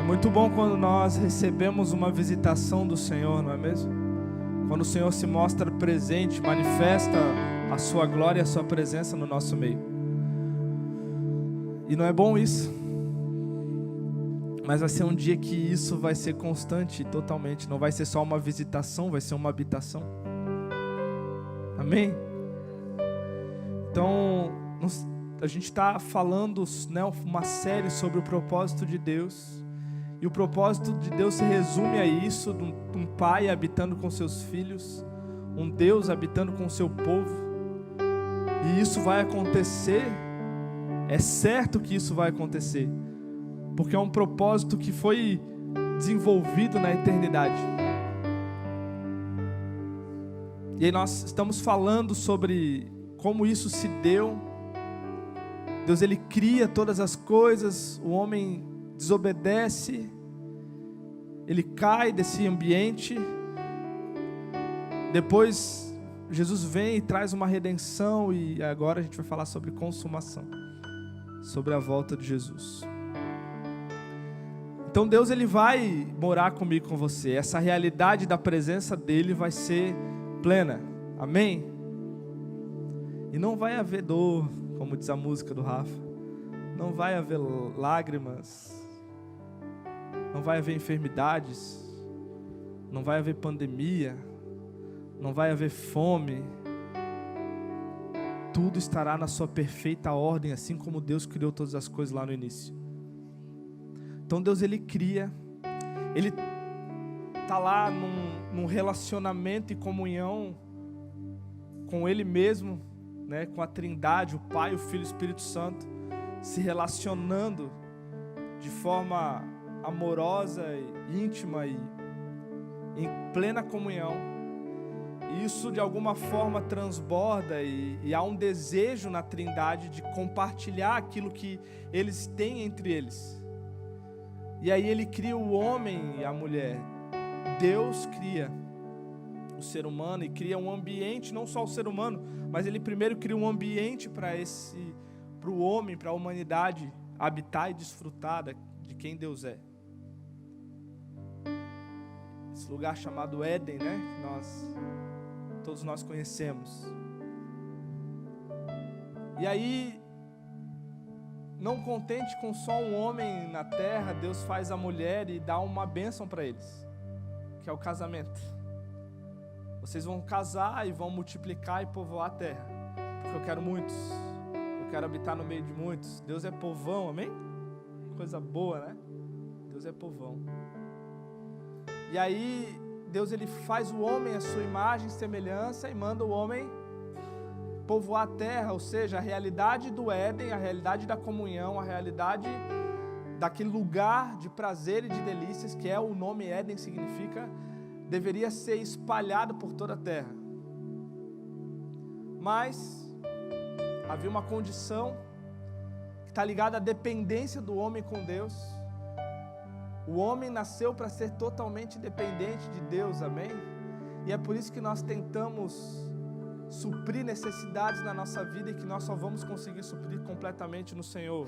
muito bom quando nós recebemos uma visitação do Senhor, não é mesmo? Quando o Senhor se mostra presente, manifesta a sua glória e a sua presença no nosso meio. E não é bom isso? Mas vai ser um dia que isso vai ser constante totalmente. Não vai ser só uma visitação, vai ser uma habitação. Amém? Então, a gente está falando, né, uma série sobre o propósito de Deus. E o propósito de Deus se resume a isso, de um pai habitando com seus filhos, um Deus habitando com o seu povo. E isso vai acontecer, é certo que isso vai acontecer, porque é um propósito que foi desenvolvido na eternidade. E aí nós estamos falando sobre como isso se deu. Deus, ele cria todas as coisas, o homem desobedece, ele cai desse ambiente. Depois Jesus vem e traz uma redenção, e agora a gente vai falar sobre consumação, sobre a volta de Jesus. Então Deus, ele vai morar comigo, com você. Essa realidade da presença dele vai ser plena, amém? E não vai haver dor, como diz a música do Rafa, não vai haver lágrimas, não vai haver enfermidades, não vai haver pandemia, não vai haver fome. Tudo estará na sua perfeita ordem, assim como Deus criou todas as coisas lá no início. Então Deus, ele cria, ele está lá num relacionamento e comunhão com ele mesmo, né, com a Trindade, o Pai, o Filho e o Espírito Santo, se relacionando de forma amorosa, íntima e em plena comunhão. E isso de alguma forma transborda e há um desejo na Trindade de compartilhar aquilo que eles têm entre eles. E aí ele cria o homem e a mulher. Deus cria o ser humano e cria um ambiente, não só o ser humano, mas ele primeiro cria um ambiente para o homem, para a humanidade habitar e desfrutar de quem Deus é. Esse lugar chamado Éden, né, que todos nós conhecemos. E aí, não contente com só um homem na terra, Deus faz a mulher e dá uma bênção para eles, que é o casamento. Vocês vão casar e vão multiplicar e povoar a terra, porque eu quero muitos, eu quero habitar no meio de muitos. Deus é povão, amém? Coisa boa, né? Deus é povão. E aí Deus, ele faz o homem à sua imagem e semelhança e manda o homem povoar a terra, ou seja, a realidade do Éden, a realidade da comunhão, a realidade daquele lugar de prazer e de delícias que é o nome Éden significa, deveria ser espalhado por toda a terra. Mas havia uma condição que está ligada à dependência do homem com Deus. O homem nasceu para ser totalmente dependente de Deus, amém? E é por isso que nós tentamos suprir necessidades na nossa vida e que nós só vamos conseguir suprir completamente no Senhor,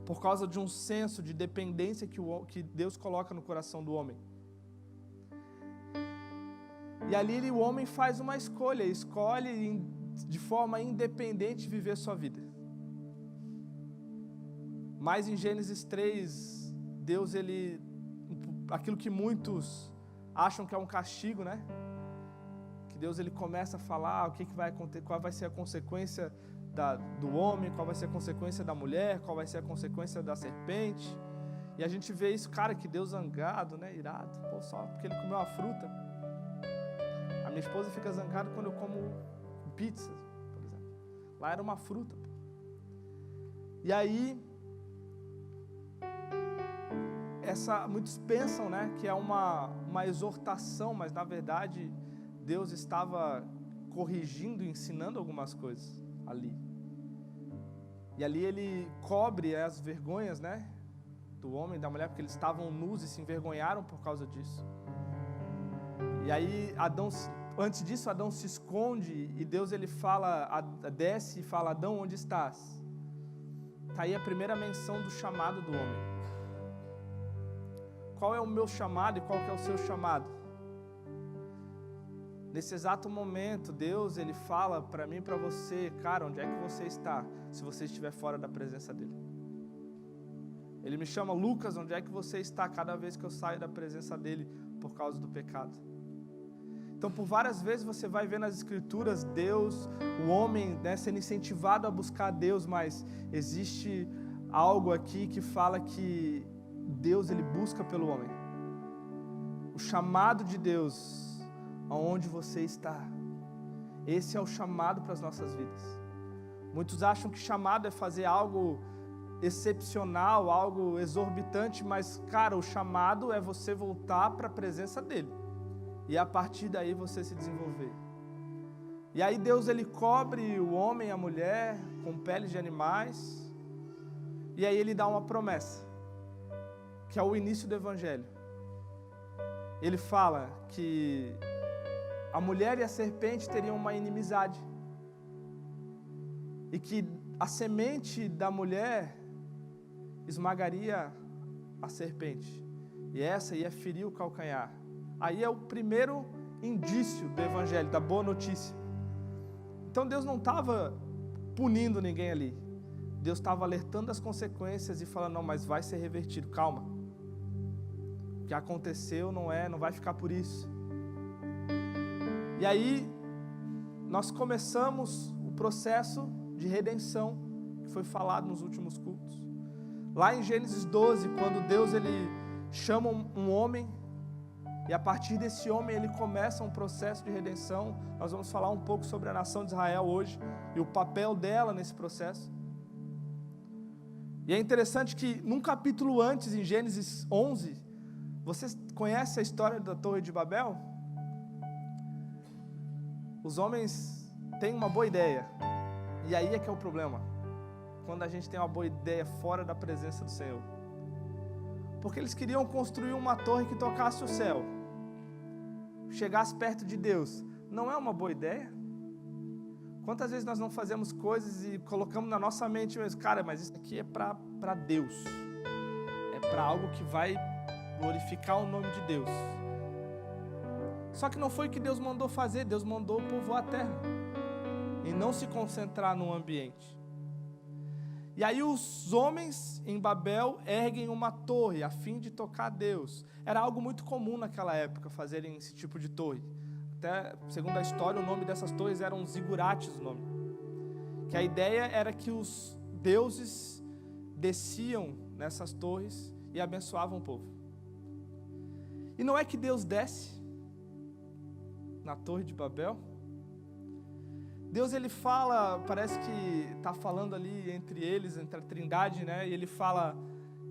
por causa de um senso de dependência que Deus coloca no coração do homem. E ali o homem faz uma escolha, escolhe de forma independente viver sua vida. Mas em Gênesis 3, Deus, aquilo que muitos acham que é um castigo, né? Que Deus, ele começa a falar o que vai acontecer, qual vai ser a consequência do homem, qual vai ser a consequência da mulher, qual vai ser a consequência da serpente. E a gente vê isso, cara, que Deus zangado, né? Irado, pô, só porque ele comeu uma fruta. A minha esposa fica zangada quando eu como pizza, por exemplo. Lá era uma fruta. E aí, muitos pensam, né, que é uma exortação, mas na verdade Deus estava corrigindo e ensinando algumas coisas ali. E ali ele cobre as vergonhas, né, do homem e da mulher, porque eles estavam nus e se envergonharam por causa disso. E aí antes disso Adão se esconde e Deus, ele desce e fala: Adão, onde estás? Está aí a primeira menção do chamado do homem. qual é o meu chamado e qual que é o seu chamado? Nesse exato momento, Deus, Ele fala para mim e para você, cara, onde é que você está, se você estiver fora da presença dEle? Ele me chama, Lucas, onde é que você está cada vez que eu saio da presença dEle por causa do pecado? Então, por várias vezes você vai ver nas Escrituras Deus, o homem, né, sendo incentivado a buscar Deus, mas existe algo aqui que fala que Deus, Ele busca pelo homem. O chamado de Deus, aonde você está, esse é o chamado para as nossas vidas. Muitos acham que chamado é fazer algo excepcional, algo exorbitante, mas, cara, o chamado é você voltar para a presença dEle. E a partir daí você se desenvolver. E aí Deus, Ele cobre o homem e a mulher com peles de animais. E aí Ele dá uma promessa, que é o início do Evangelho. Ele fala que a mulher e a serpente teriam uma inimizade. E que a semente da mulher esmagaria a serpente. E essa ia ferir o calcanhar. Aí é o primeiro indício do Evangelho, da boa notícia. Então Deus não estava punindo ninguém ali. Deus estava alertando as consequências e falando, não, mas vai ser revertido, calma. O que aconteceu não vai ficar por isso. E aí, nós começamos o processo de redenção, que foi falado nos últimos cultos. Lá em Gênesis 12, quando Deus, Ele chama um homem, e a partir desse homem ele começa um processo de redenção. Nós vamos falar um pouco sobre a nação de Israel hoje e o papel dela nesse processo. E é interessante que num capítulo antes, em Gênesis 11, vocês conhecem a história da Torre de Babel? Os homens têm uma boa ideia, e aí é que é o problema, quando a gente tem uma boa ideia fora da presença do Senhor. Porque eles queriam construir uma torre que tocasse o céu, chegasse perto de Deus. Não é uma boa ideia? Quantas vezes nós não fazemos coisas e colocamos na nossa mente mesmo, cara, mas isso aqui é para Deus, é para algo que vai glorificar o nome de Deus. Só que não foi o que Deus mandou fazer. Deus mandou povoar a terra e não se concentrar no ambiente. E aí os homens em Babel erguem uma torre a fim de tocar a Deus. Era algo muito comum naquela época fazerem esse tipo de torre. Até, segundo a história, o nome dessas torres eram zigurates, o nome. Que a ideia era que os deuses desciam nessas torres e abençoavam o povo. E não é que Deus desce na Torre de Babel. Deus, Ele fala, parece que está falando ali entre eles, entre a trindade, né? E Ele fala,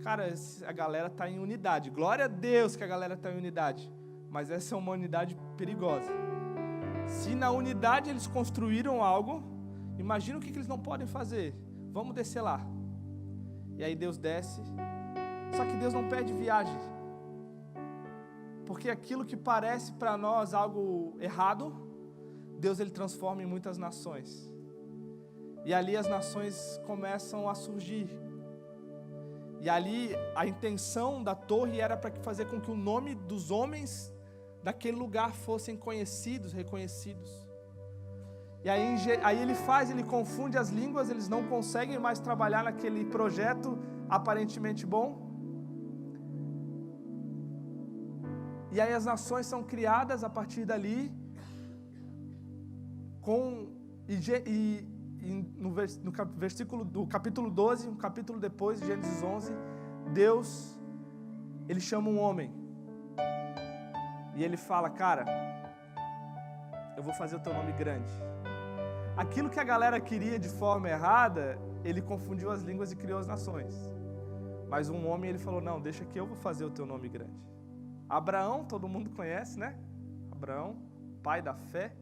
cara, a galera está em unidade. Glória a Deus que a galera está em unidade. Mas essa é uma unidade perigosa. Se na unidade eles construíram algo, imagina o que eles não podem fazer. Vamos descer lá. E aí Deus desce. Só que Deus não pede viagem. Porque aquilo que parece para nós algo errado, Deus, Ele transforma em muitas nações. E ali as nações começam a surgir. E ali a intenção da torre era para fazer com que o nome dos homens daquele lugar fossem conhecidos, reconhecidos. E aí ele confunde as línguas, eles não conseguem mais trabalhar naquele projeto aparentemente bom. E aí as nações são criadas a partir dali, no capítulo 12, um capítulo depois, de Gênesis 11, Deus, Ele chama um homem, e Ele fala, cara, eu vou fazer o teu nome grande. Aquilo que a galera queria de forma errada, Ele confundiu as línguas e criou as nações. Mas um homem, Ele falou, não, deixa que eu vou fazer o teu nome grande. Abraão, todo mundo conhece, né? Abraão, pai da fé.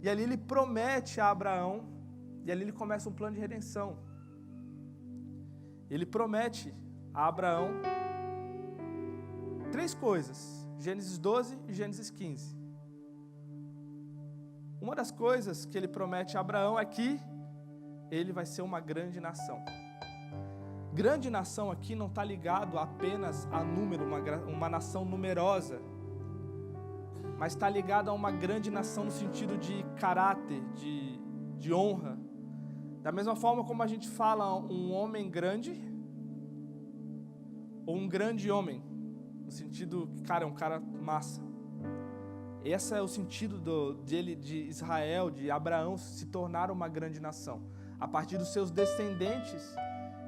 E ali ele promete a Abraão, e ali ele começa um plano de redenção. Ele promete a Abraão 3 coisas, Gênesis 12 e Gênesis 15. Uma das coisas que ele promete a Abraão é que ele vai ser uma grande nação. grande nação aqui não está ligado apenas a número, uma nação numerosa, mas está ligado a uma grande nação no sentido de caráter, de honra. Da mesma forma como a gente fala um homem grande, ou um grande homem, no sentido, cara, é um cara massa. Esse é o sentido de Israel, de Abraão se tornar uma grande nação. A partir dos seus descendentes,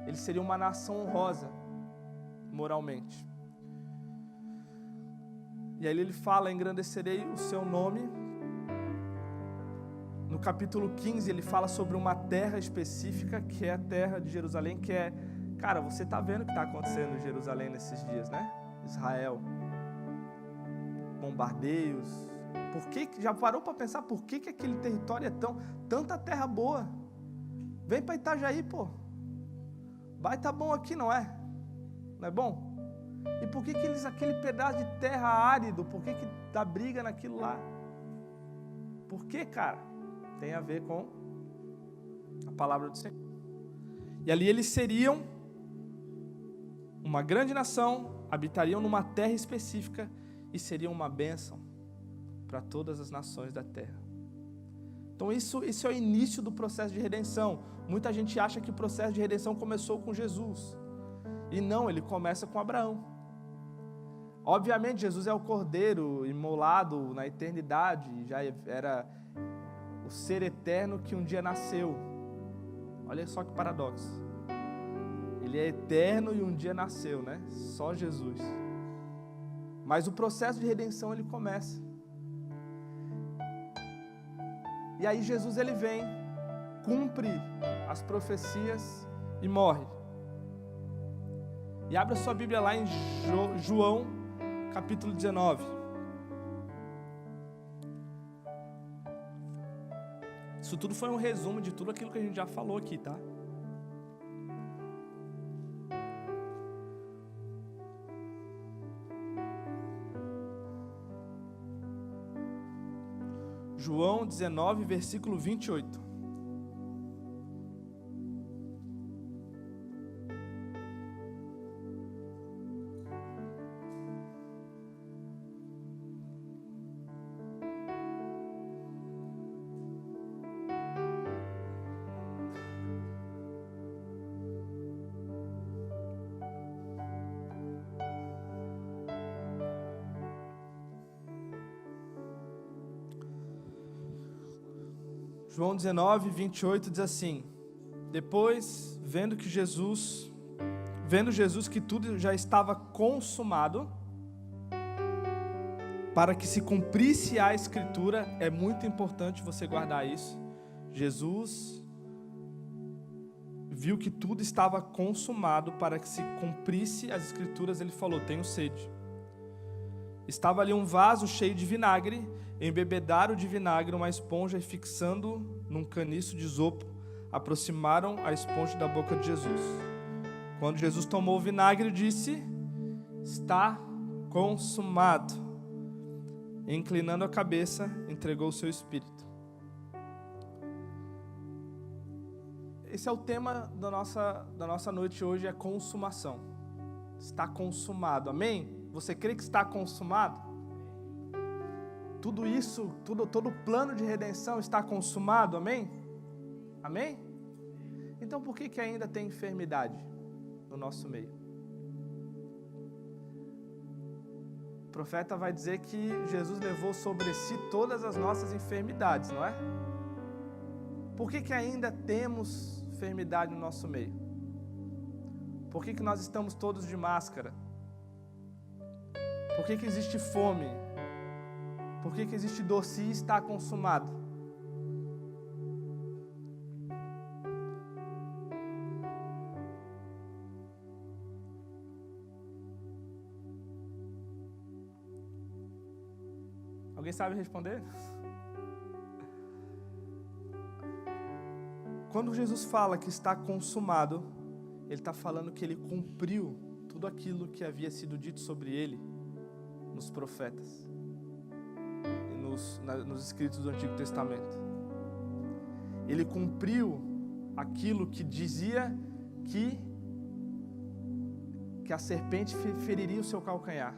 ele seria uma nação honrosa, moralmente. E aí ele fala, engrandecerei o seu nome. No capítulo 15, ele fala sobre uma terra específica, que é a terra de Jerusalém, que é... Cara, você está vendo o que está acontecendo em Jerusalém nesses dias, né? Israel. Bombardeios. Já parou para pensar por que aquele território é tanta terra boa? Vem para Itajaí, pô. Vai tá bom aqui, não é? Não é bom? E por que aquele pedaço de terra árido, por que dá briga naquilo lá? Por que, cara? Tem a ver com a palavra do Senhor. E ali eles seriam uma grande nação, habitariam numa terra específica e seriam uma bênção para todas as nações da terra. Então isso é o início do processo de redenção. Muita gente acha que o processo de redenção começou com Jesus. E não, ele começa com Abraão. Obviamente, Jesus é o Cordeiro imolado na eternidade, já era o ser eterno que um dia nasceu. Olha só que paradoxo. Ele é eterno e um dia nasceu, né? Só Jesus. Mas o processo de redenção, ele começa. E aí Jesus, ele vem, cumpre as profecias e morre. E abre a sua Bíblia lá em João, capítulo 19. Isso tudo foi um resumo de tudo aquilo que a gente já falou aqui, tá? João 19, versículo 28. João 19, 28 diz assim: depois, vendo Jesus que tudo já estava consumado, para que se cumprisse a Escritura, é muito importante você guardar isso. Jesus viu que tudo estava consumado, para que se cumprisse as Escrituras, ele falou: tenho sede. Estava ali um vaso cheio de vinagre, embebedaram de vinagre uma esponja e fixando num caniço de isopo, aproximaram a esponja da boca de Jesus. Quando Jesus tomou o vinagre, disse: está consumado. E, inclinando a cabeça, entregou o seu espírito. Esse é o tema da nossa noite hoje, é consumação. Está consumado, amém? Você crê que está consumado? Tudo isso, todo o plano de redenção está consumado, amém? Amém? Então por que ainda tem enfermidade no nosso meio? O profeta vai dizer que Jesus levou sobre si todas as nossas enfermidades, não é? Por que ainda temos enfermidade no nosso meio? Por que nós estamos todos de máscara? Por que existe fome? Por que existe dor se está consumado? Alguém sabe responder? Quando Jesus fala que está consumado, ele está falando que ele cumpriu tudo aquilo que havia sido dito sobre ele nos profetas e nos escritos do Antigo Testamento. Ele cumpriu aquilo que dizia que que a serpente feriria o seu calcanhar,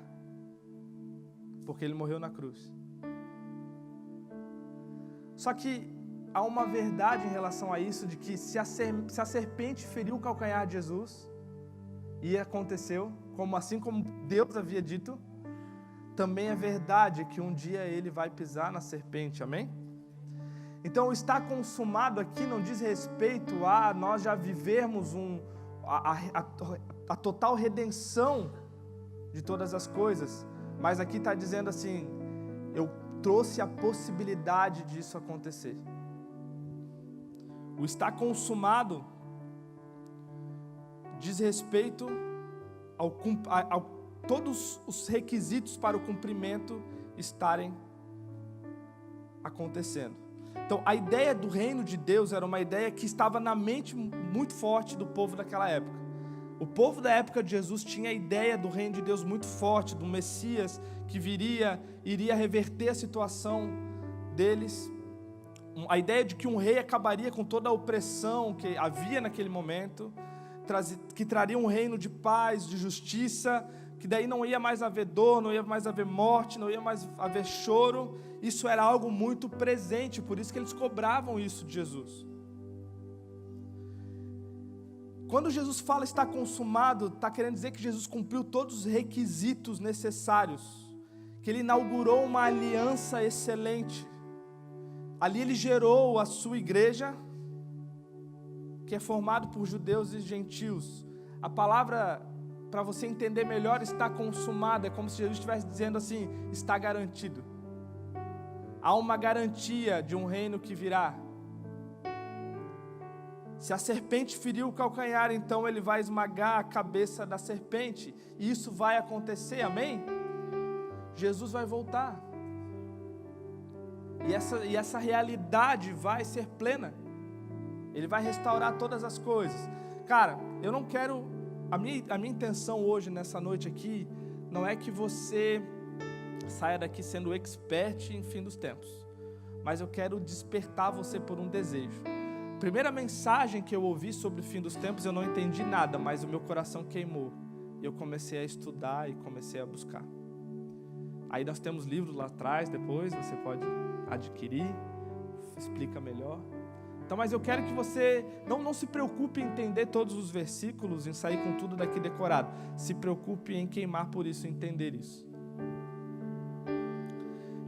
porque ele morreu na cruz. Só que há uma verdade em relação a isso, de que se a serpente feriu o calcanhar de Jesus, e aconteceu, assim como Deus havia dito, também é verdade que um dia ele vai pisar na serpente, amém? Então, está consumado aqui não diz respeito a nós já vivermos a total redenção de todas as coisas, mas aqui está dizendo assim, eu trouxe a possibilidade disso acontecer. O está consumado diz respeito a todos os requisitos para o cumprimento estarem acontecendo. Então, a ideia do reino de Deus era uma ideia que estava na mente muito forte do povo daquela época. O povo da época de Jesus tinha a ideia do reino de Deus muito forte, do Messias que iria reverter a situação deles. A ideia de que um rei acabaria com toda a opressão que havia naquele momento, que traria um reino de paz, de justiça, que daí não ia mais haver dor, não ia mais haver morte, não ia mais haver choro. Isso era algo muito presente, por isso que eles cobravam isso de Jesus. Quando Jesus fala está consumado, está querendo dizer que Jesus cumpriu todos os requisitos necessários, que ele inaugurou uma aliança excelente. Ali ele gerou a sua igreja, que é formado por judeus e gentios. A palavra, para você entender melhor, está consumada, é como se Jesus estivesse dizendo assim, está garantido. Há uma garantia de um reino que virá. Se a serpente feriu o calcanhar, então ele vai esmagar a cabeça da serpente, e isso vai acontecer, amém? Jesus vai voltar, e essa realidade vai ser plena, ele vai restaurar todas as coisas. Cara, eu não quero, a minha intenção hoje, nessa noite aqui, não é que você saia daqui sendo expert em fim dos tempos, mas eu quero despertar você por um desejo. Primeira mensagem que eu ouvi sobre o fim dos tempos, eu não entendi nada, mas o meu coração queimou. Eu comecei a estudar e comecei a buscar. Aí nós temos livros lá atrás, depois você pode adquirir, explica melhor. Então, mas eu quero que você não se preocupe em entender todos os versículos, em sair com tudo daqui decorado. Se preocupe em queimar por isso, entender isso.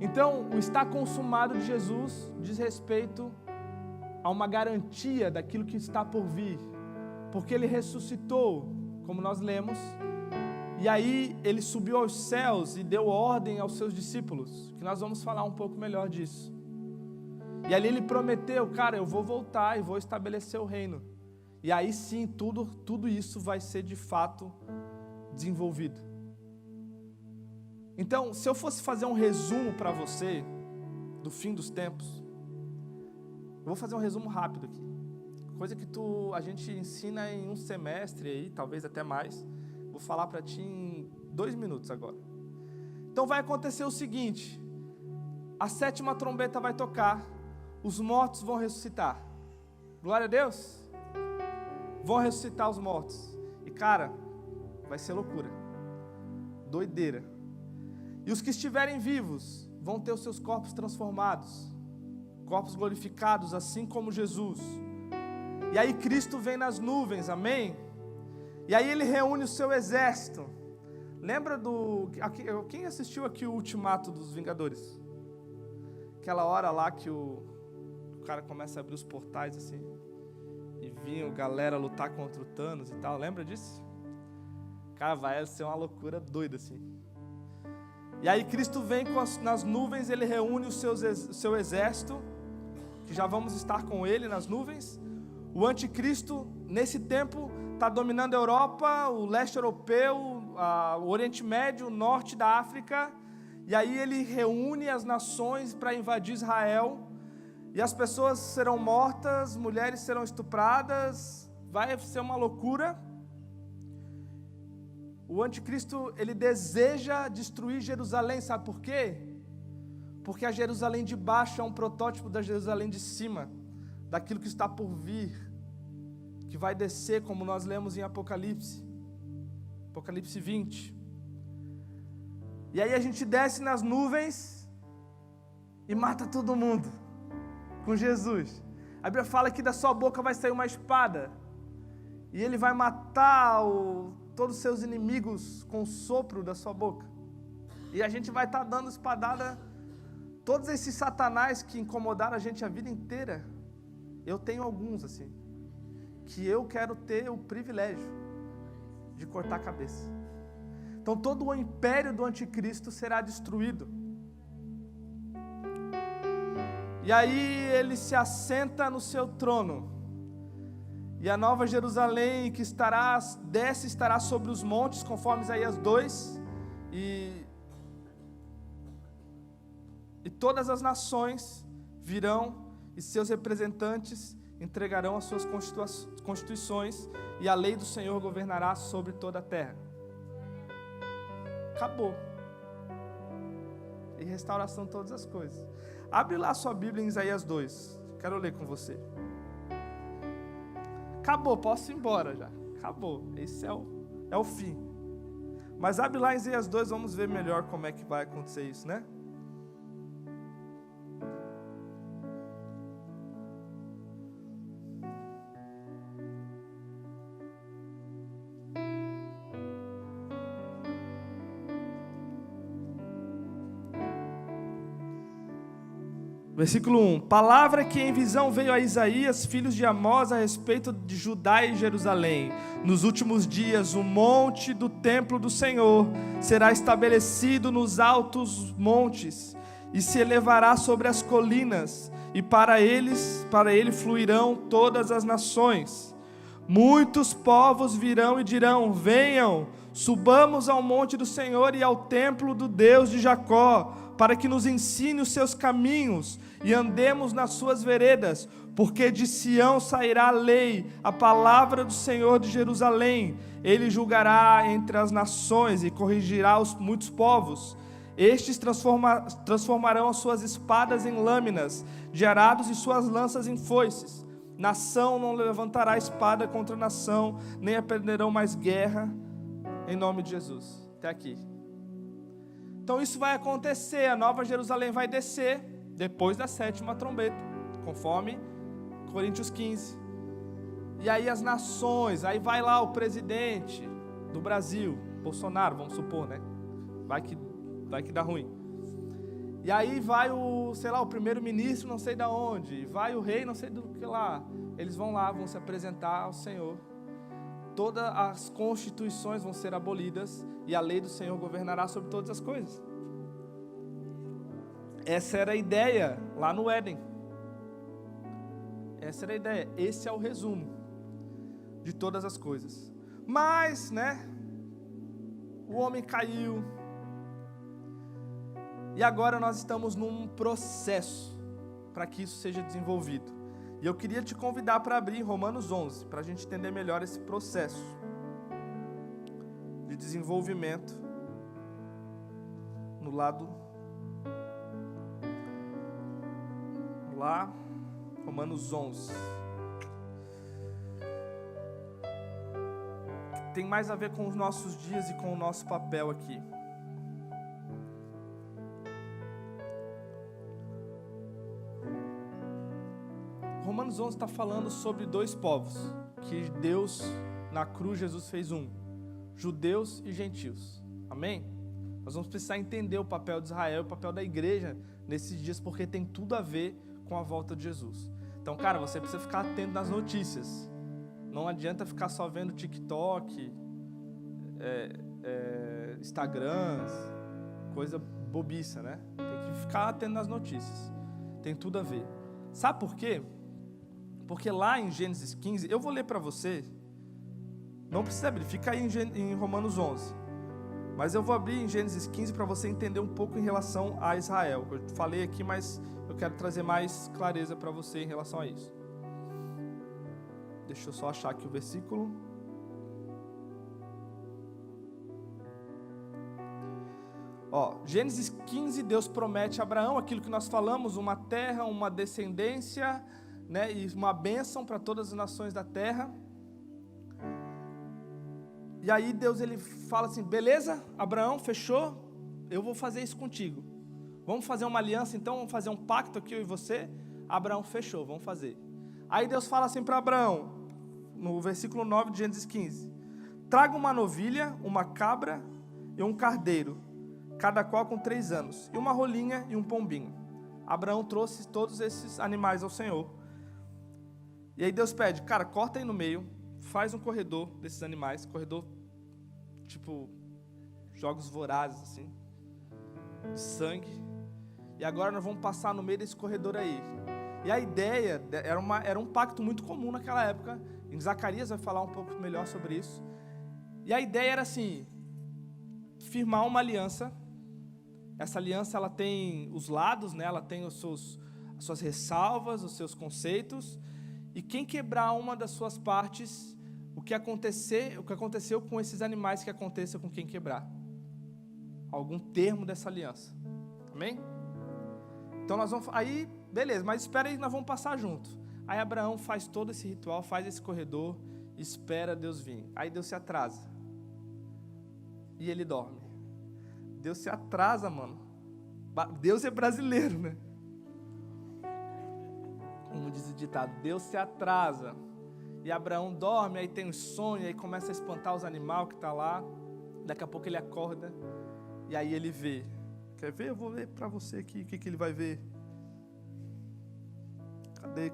Então, o está consumado de Jesus diz respeito a uma garantia daquilo que está por vir, porque ele ressuscitou, como nós lemos, e aí ele subiu aos céus e deu ordem aos seus discípulos, que nós vamos falar um pouco melhor disso. E ali ele prometeu, cara, eu vou voltar e vou estabelecer o reino, e aí sim, tudo isso vai ser de fato desenvolvido. Então, se eu fosse fazer um resumo para você do fim dos tempos, eu vou fazer um resumo rápido aqui, coisa que a gente ensina em um semestre aí, talvez até mais. Vou falar para ti em 2 minutos agora. Então vai acontecer o seguinte: a 7ª trombeta vai tocar, os mortos vão ressuscitar. Glória a Deus. Vão ressuscitar os mortos. E cara, vai ser loucura, doideira. E os que estiverem vivos vão ter os seus corpos transformados, corpos glorificados, assim como Jesus. E aí Cristo vem nas nuvens, amém? E aí ele reúne o seu exército. Lembra quem assistiu aqui o Ultimato dos Vingadores? Aquela hora lá que o cara começa a abrir os portais assim, e vinha a galera lutar contra o Thanos e tal, lembra disso? Cara, vai ser uma loucura doida assim. E aí Cristo vem nas nuvens, ele reúne o seu exército, que já vamos estar com ele nas nuvens. O anticristo, nesse tempo, está dominando a Europa, o leste europeu, o Oriente Médio, o norte da África, e aí ele reúne as nações para invadir Israel, e as pessoas serão mortas, mulheres serão estupradas, vai ser uma loucura. O anticristo, ele deseja destruir Jerusalém, sabe por quê? Porque a Jerusalém de baixo é um protótipo da Jerusalém de cima, daquilo que está por vir, que vai descer, como nós lemos em Apocalipse. Apocalipse 20. E aí a gente desce nas nuvens e mata todo mundo com Jesus. A Bíblia fala que da sua boca vai sair uma espada e ele vai matar todos os seus inimigos com o sopro da sua boca. E a gente vai estar dando espadada. Todos esses satanás que incomodaram a gente a vida inteira, eu tenho alguns assim, que eu quero ter o privilégio de cortar a cabeça. Então todo o império do anticristo será destruído. E aí ele se assenta no seu trono. E a nova Jerusalém que estará sobre os montes, conforme Isaías 2. E todas as nações virão e seus representantes entregarão as suas constituições e a lei do Senhor governará sobre toda a terra. Acabou. E restauração de todas as coisas. Abre lá a sua Bíblia em Isaías 2. Quero ler com você. Acabou, posso ir embora já. Acabou. Esse é o fim. Mas abre lá em Isaías 2, vamos ver melhor como é que vai acontecer isso, né? Versículo 1. Palavra que em visão veio a Isaías, filhos de Amós, a respeito de Judá e Jerusalém. Nos últimos dias, o monte do templo do Senhor será estabelecido nos altos montes e se elevará sobre as colinas, e para ele fluirão todas as nações. Muitos povos virão e dirão: venham, subamos ao monte do Senhor e ao templo do Deus de Jacó, para que nos ensine os seus caminhos e andemos nas suas veredas, porque de Sião sairá a lei, a palavra do Senhor de Jerusalém. Ele julgará entre as nações e corrigirá os muitos povos. Estes transformarão as suas espadas em lâminas de arados e suas lanças em foices. Nação não levantará espada contra nação, nem aprenderão mais guerra, em nome de Jesus. Até aqui. Então isso vai acontecer, a nova Jerusalém vai descer depois da 7ª trombeta, conforme Coríntios 15. E aí as nações, aí vai lá o presidente do Brasil, Bolsonaro, vamos supor, né? Vai que dá ruim. E aí vai o primeiro-ministro não sei de onde, vai o rei não sei do que lá. Eles vão lá, vão se apresentar ao Senhor. Todas as constituições vão ser abolidas e a lei do Senhor governará sobre todas as coisas. Essa era a ideia lá no Éden. Essa era a ideia. Esse é o resumo de todas as coisas. Mas, o homem caiu. E agora nós estamos num processo para que isso seja desenvolvido. E eu queria te convidar para abrir Romanos 11, para a gente entender melhor esse processo de desenvolvimento no lado. Vamos lá, Romanos 11. Tem mais a ver com os nossos dias e com o nosso papel aqui. Romanos 11 está falando sobre dois povos, que Deus, na cruz, Jesus fez um, judeus e gentios, amém? Nós vamos precisar entender o papel de Israel, o papel da igreja nesses dias, porque tem tudo a ver com a volta de Jesus. Então, cara, você precisa ficar atento nas notícias, não adianta ficar só vendo TikTok, Instagrams, coisa bobiça, né? Tem que ficar atento nas notícias, tem tudo a ver. Sabe por quê? Porque lá em Gênesis 15, eu vou ler para você, não precisa abrir, fica aí em Romanos 11, mas eu vou abrir em Gênesis 15 para você entender um pouco em relação a Israel. Eu falei aqui, mas eu quero trazer mais clareza para você em relação a isso. Deixa eu só achar aqui o versículo. Gênesis 15, Deus promete a Abraão aquilo que nós falamos, uma terra, uma descendência, e uma bênção para todas as nações da terra. E aí Deus ele fala assim, beleza, Abraão, fechou? Eu vou fazer isso contigo. Vamos fazer uma aliança então, vamos fazer um pacto aqui eu e você? Abraão, fechou, vamos fazer. Aí Deus fala assim para Abraão, no versículo 9 de Gênesis 15. Traga uma novilha, uma cabra e um carneiro, cada qual com 3 anos, e uma rolinha e um pombinho. Abraão trouxe todos esses animais ao Senhor. E aí Deus pede, cara, corta aí no meio, faz um corredor desses animais, corredor tipo jogos vorazes assim, de sangue. E agora nós vamos passar no meio desse corredor aí. E a ideia era um pacto muito comum naquela época. Em Zacarias vai falar um pouco melhor sobre isso. E a ideia era assim, firmar uma aliança. Essa aliança ela tem os lados, né? Ela tem as suas ressalvas, os seus conceitos. E quem quebrar uma das suas partes, o que aconteceu com esses animais que aconteça com quem quebrar. Algum termo dessa aliança. Amém? Então nós vamos, aí, beleza, mas espera aí, nós vamos passar junto. Aí Abraão faz todo esse ritual, faz esse corredor, espera Deus vir. Aí Deus se atrasa. E ele dorme. Deus se atrasa, mano. Deus é brasileiro, né? Como diz o ditado, Deus se atrasa. E Abraão dorme, aí tem um sonho, aí começa a espantar os animais que estão lá. Daqui a pouco ele acorda, e aí ele vê. Quer ver? Eu vou ler para você aqui o que ele vai ver. Cadê?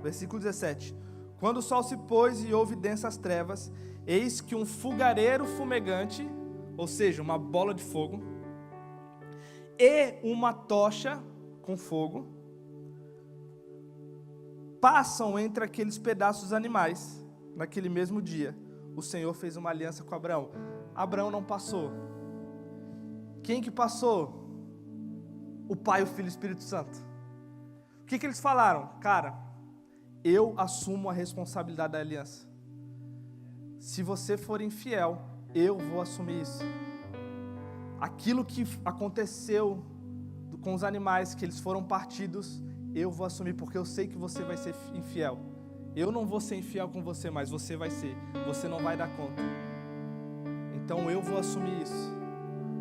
Versículo 17. Quando o sol se pôs e houve densas trevas, eis que um fogareiro fumegante, ou seja, uma bola de fogo, e uma tocha com fogo, passam entre aqueles pedaços animais. Naquele mesmo dia, o Senhor fez uma aliança com Abraão. Abraão não passou. Quem que passou? O Pai, o Filho e o Espírito Santo. O que eles falaram? Cara, eu assumo a responsabilidade da aliança. Se você for infiel, eu vou assumir isso. Aquilo que aconteceu com os animais, que eles foram partidos, eu vou assumir, porque eu sei que você vai ser infiel. Eu não vou ser infiel com você, mas você vai ser. Você não vai dar conta. Então eu vou assumir isso.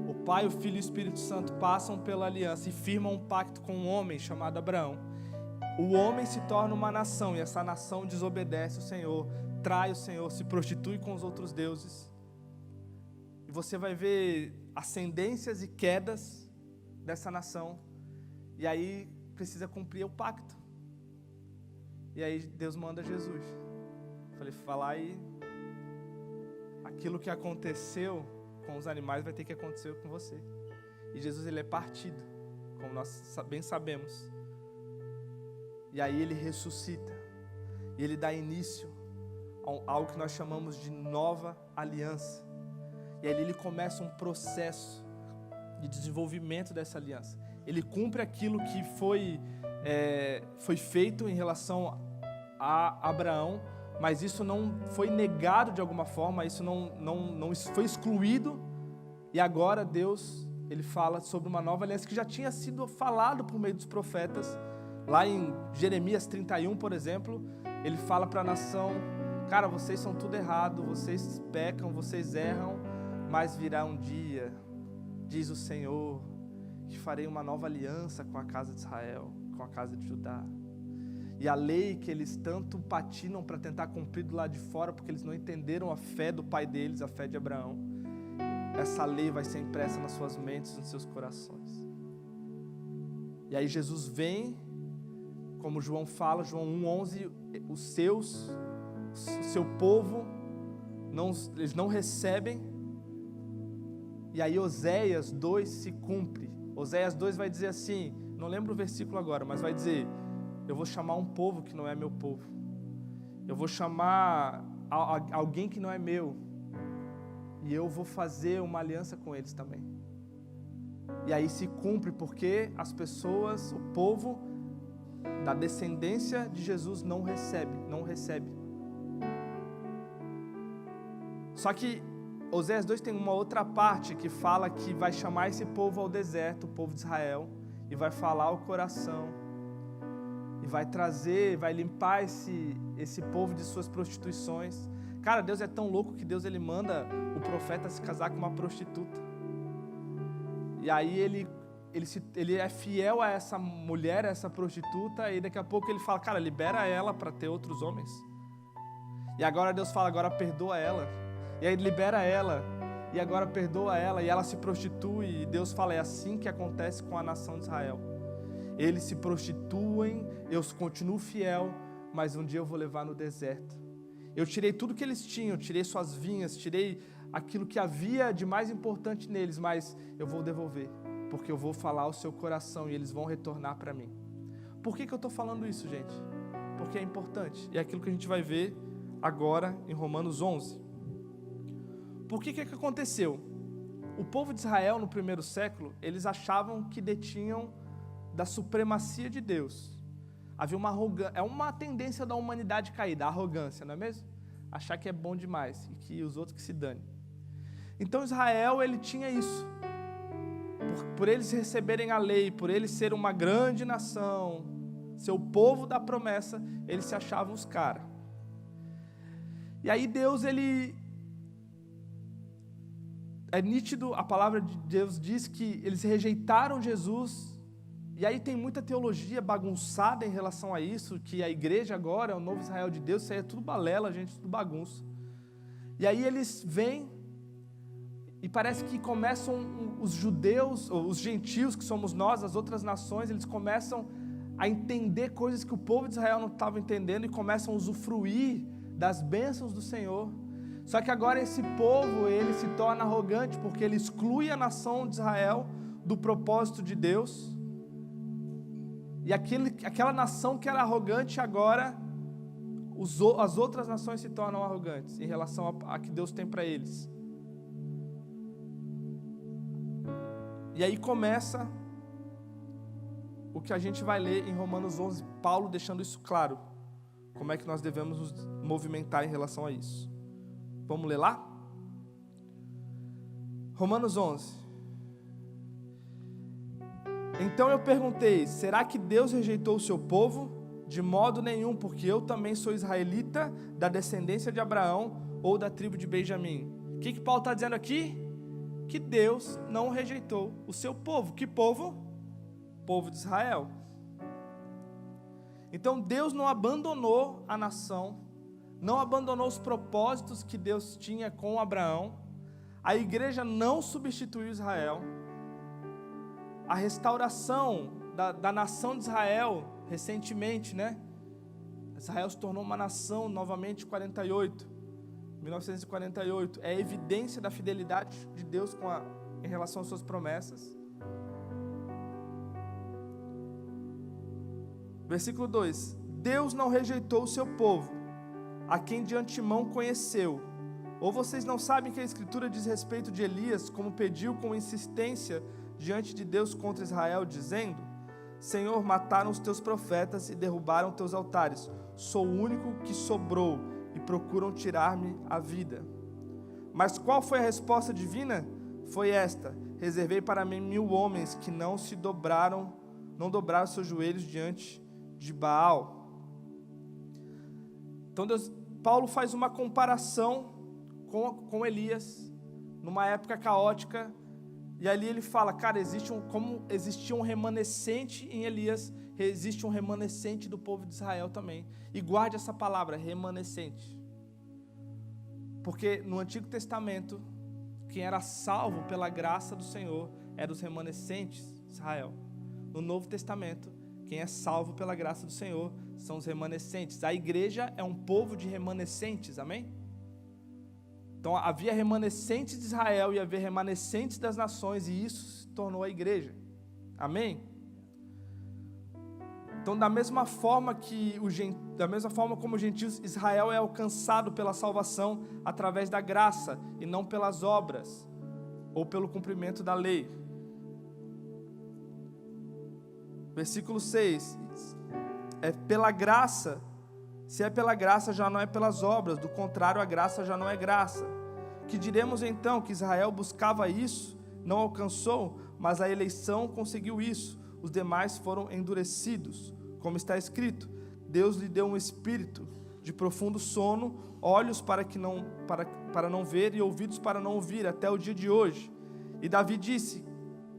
O Pai, o Filho e o Espírito Santo passam pela aliança e firmam um pacto com um homem chamado Abraão. O homem se torna uma nação, e essa nação desobedece o Senhor, trai o Senhor, se prostitui com os outros deuses. E você vai ver ascendências e quedas dessa nação. E aí precisa cumprir o pacto. E aí Deus manda Jesus. Falei, falar aí, aquilo que aconteceu com os animais vai ter que acontecer com você. E Jesus ele é partido, como nós bem sabemos. E aí ele ressuscita. E ele dá início a algo que nós chamamos de nova aliança. E aí ele começa um processo de desenvolvimento dessa aliança. Ele cumpre aquilo que foi feito em relação a Abraão, mas isso não foi negado de alguma forma, isso não foi excluído. E agora Deus, ele fala sobre uma nova aliança que já tinha sido falado por meio dos profetas. Lá em Jeremias 31, por exemplo, ele fala para a nação, cara, vocês são tudo errado, vocês pecam, vocês erram, mas virá um dia, diz o Senhor, que farei uma nova aliança com a casa de Israel, com a casa de Judá. E a lei que eles tanto patinam para tentar cumprir do lado de fora, porque eles não entenderam a fé do pai deles, a fé de Abraão, essa lei vai ser impressa nas suas mentes, nos seus corações. E aí Jesus vem, como João fala, João 1,11, o seu povo, eles não recebem. E aí Oséias 2 se cumpre. Oséias 2 vai dizer assim, não lembro o versículo agora, mas vai dizer, eu vou chamar um povo que não é meu povo. Eu vou chamar alguém que não é meu. E eu vou fazer uma aliança com eles também. E aí se cumpre porque as pessoas, o povo da descendência de Jesus não recebe. Só que Oséias 2 tem uma outra parte que fala que vai chamar esse povo ao deserto, o povo de Israel, e vai falar o coração, e vai trazer, vai limpar esse povo de suas prostituições. Cara, Deus é tão louco que Deus ele manda o profeta se casar com uma prostituta. E aí ele é fiel a essa mulher, a essa prostituta, e daqui a pouco ele fala, cara, libera ela para ter outros homens. E agora Deus fala, agora perdoa ela. E aí libera ela, e agora perdoa ela, e ela se prostitui. E Deus fala, é assim que acontece com a nação de Israel. Eles se prostituem, eu continuo fiel, mas um dia eu vou levar no deserto. Eu tirei tudo que eles tinham, tirei suas vinhas, tirei aquilo que havia de mais importante neles, mas eu vou devolver, porque eu vou falar ao seu coração e eles vão retornar para mim. Por que eu estou falando isso, gente? Porque é importante, e é aquilo que a gente vai ver agora em Romanos 11. Por que aconteceu? O povo de Israel no primeiro século, eles achavam que detinham da supremacia de Deus. Havia uma arrogância, é uma tendência da humanidade caída, a arrogância, não é mesmo? Achar que é bom demais e que os outros que se dane. Então Israel, ele tinha isso. Por eles receberem a lei, por eles ser uma grande nação, ser o povo da promessa, eles se achavam os caras. E aí Deus, ele... É nítido, a palavra de Deus diz que eles rejeitaram Jesus. E aí tem muita teologia bagunçada em relação a isso, que a igreja agora é o novo Israel de Deus, isso aí é tudo balela, gente, tudo bagunça. E aí eles vêm, e parece que começam os judeus, ou os gentios, que somos nós, as outras nações, eles começam a entender coisas que o povo de Israel não estava entendendo, e começam a usufruir das bênçãos do Senhor. Só que agora esse povo, ele se torna arrogante, porque ele exclui a nação de Israel do propósito de Deus. E aquela nação que era arrogante, agora as outras nações se tornam arrogantes em relação a que Deus tem para eles. E aí começa o que a gente vai ler em Romanos 11, Paulo deixando isso claro, como é que nós devemos nos movimentar em relação a isso. Vamos ler lá? Romanos 11. Então eu perguntei, será que Deus rejeitou o seu povo? De modo nenhum, porque eu também sou israelita, da descendência de Abraão, ou da tribo de Benjamim. O que Paulo está dizendo aqui? Que Deus não rejeitou o seu povo. Que povo? Povo de Israel. Então Deus não abandonou a nação, não abandonou os propósitos que Deus tinha com Abraão. A igreja não substituiu Israel. A restauração da nação de Israel, recentemente, né? Israel se tornou uma nação novamente em 1948, é evidência da fidelidade de Deus em relação às suas promessas. Versículo 2: Deus não rejeitou o seu povo, a quem de antemão conheceu. Ou vocês não sabem que a Escritura diz respeito de Elias, como pediu com insistência diante de Deus contra Israel, dizendo: Senhor, mataram os teus profetas e derrubaram teus altares. Sou o único que sobrou e procuram tirar-me a vida. Mas qual foi a resposta divina? Foi esta: reservei para mim 1000 homens que não dobraram seus joelhos diante de Baal. Então Paulo faz uma comparação com Elias, numa época caótica. E ali ele fala, cara, como existia um remanescente em Elias, existe um remanescente do povo de Israel também. E guarde essa palavra, remanescente. Porque no Antigo Testamento, quem era salvo pela graça do Senhor eram os remanescentes de Israel. No Novo Testamento, quem é salvo pela graça do Senhor são os remanescentes. A igreja é um povo de remanescentes, amém? Então havia remanescentes de Israel e havia remanescentes das nações, e isso se tornou a igreja. Amém? Então da mesma forma como os gentios, Israel é alcançado pela salvação através da graça e não pelas obras ou pelo cumprimento da lei. Versículo 6: é pela graça. Se é pela graça, já não é pelas obras, do contrário, a graça já não é graça. Que diremos então? Que Israel buscava isso, não alcançou, mas a eleição conseguiu isso. os demais foram endurecidos. Como está escrito, Deus lhe deu um espírito de profundo sono, olhos para não ver e ouvidos para não ouvir, até o dia de hoje. E Davi disse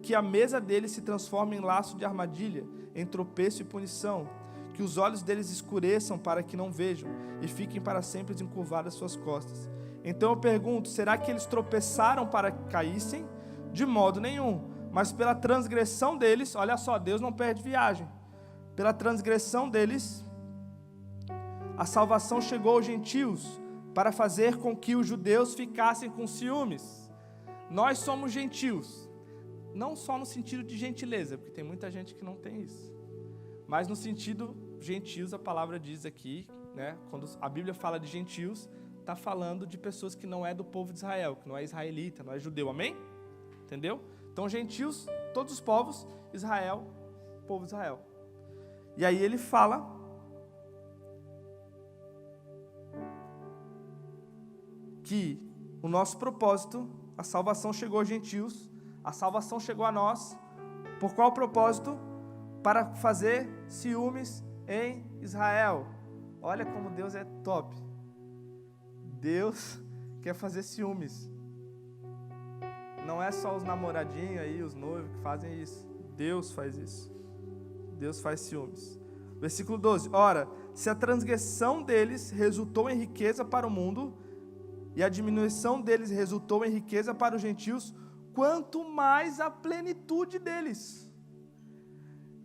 que a mesa deles se transforma em laço de armadilha, em tropeço e punição, que os olhos deles escureçam para que não vejam, e fiquem para sempre encurvadas suas costas. Então eu pergunto, será que eles tropeçaram para que caíssem? De modo nenhum, mas pela transgressão deles, olha só, Deus não perde viagem, pela transgressão deles, a salvação chegou aos gentios, para fazer com que os judeus ficassem com ciúmes. Nós somos gentios, não só no sentido de gentileza, porque tem muita gente que não tem isso, mas no sentido gentios, a palavra diz aqui, né, quando a Bíblia fala de gentios, está falando de pessoas que não é do povo de Israel, que não é israelita, não é judeu, amém? Entendeu? Então gentios, todos os povos, Israel, povo de Israel. E aí ele fala que o nosso propósito, a salvação chegou aos gentios, a salvação chegou a nós, por qual propósito? Para fazer ciúmes em Israel. Olha como Deus é top. Deus quer fazer ciúmes. Não é só os namoradinhos aí, os noivos que fazem isso. Deus faz isso. Deus faz ciúmes. Versículo 12. Ora, se a transgressão deles resultou em riqueza para o mundo, e a diminuição deles resultou em riqueza para os gentios, quanto mais a plenitude deles.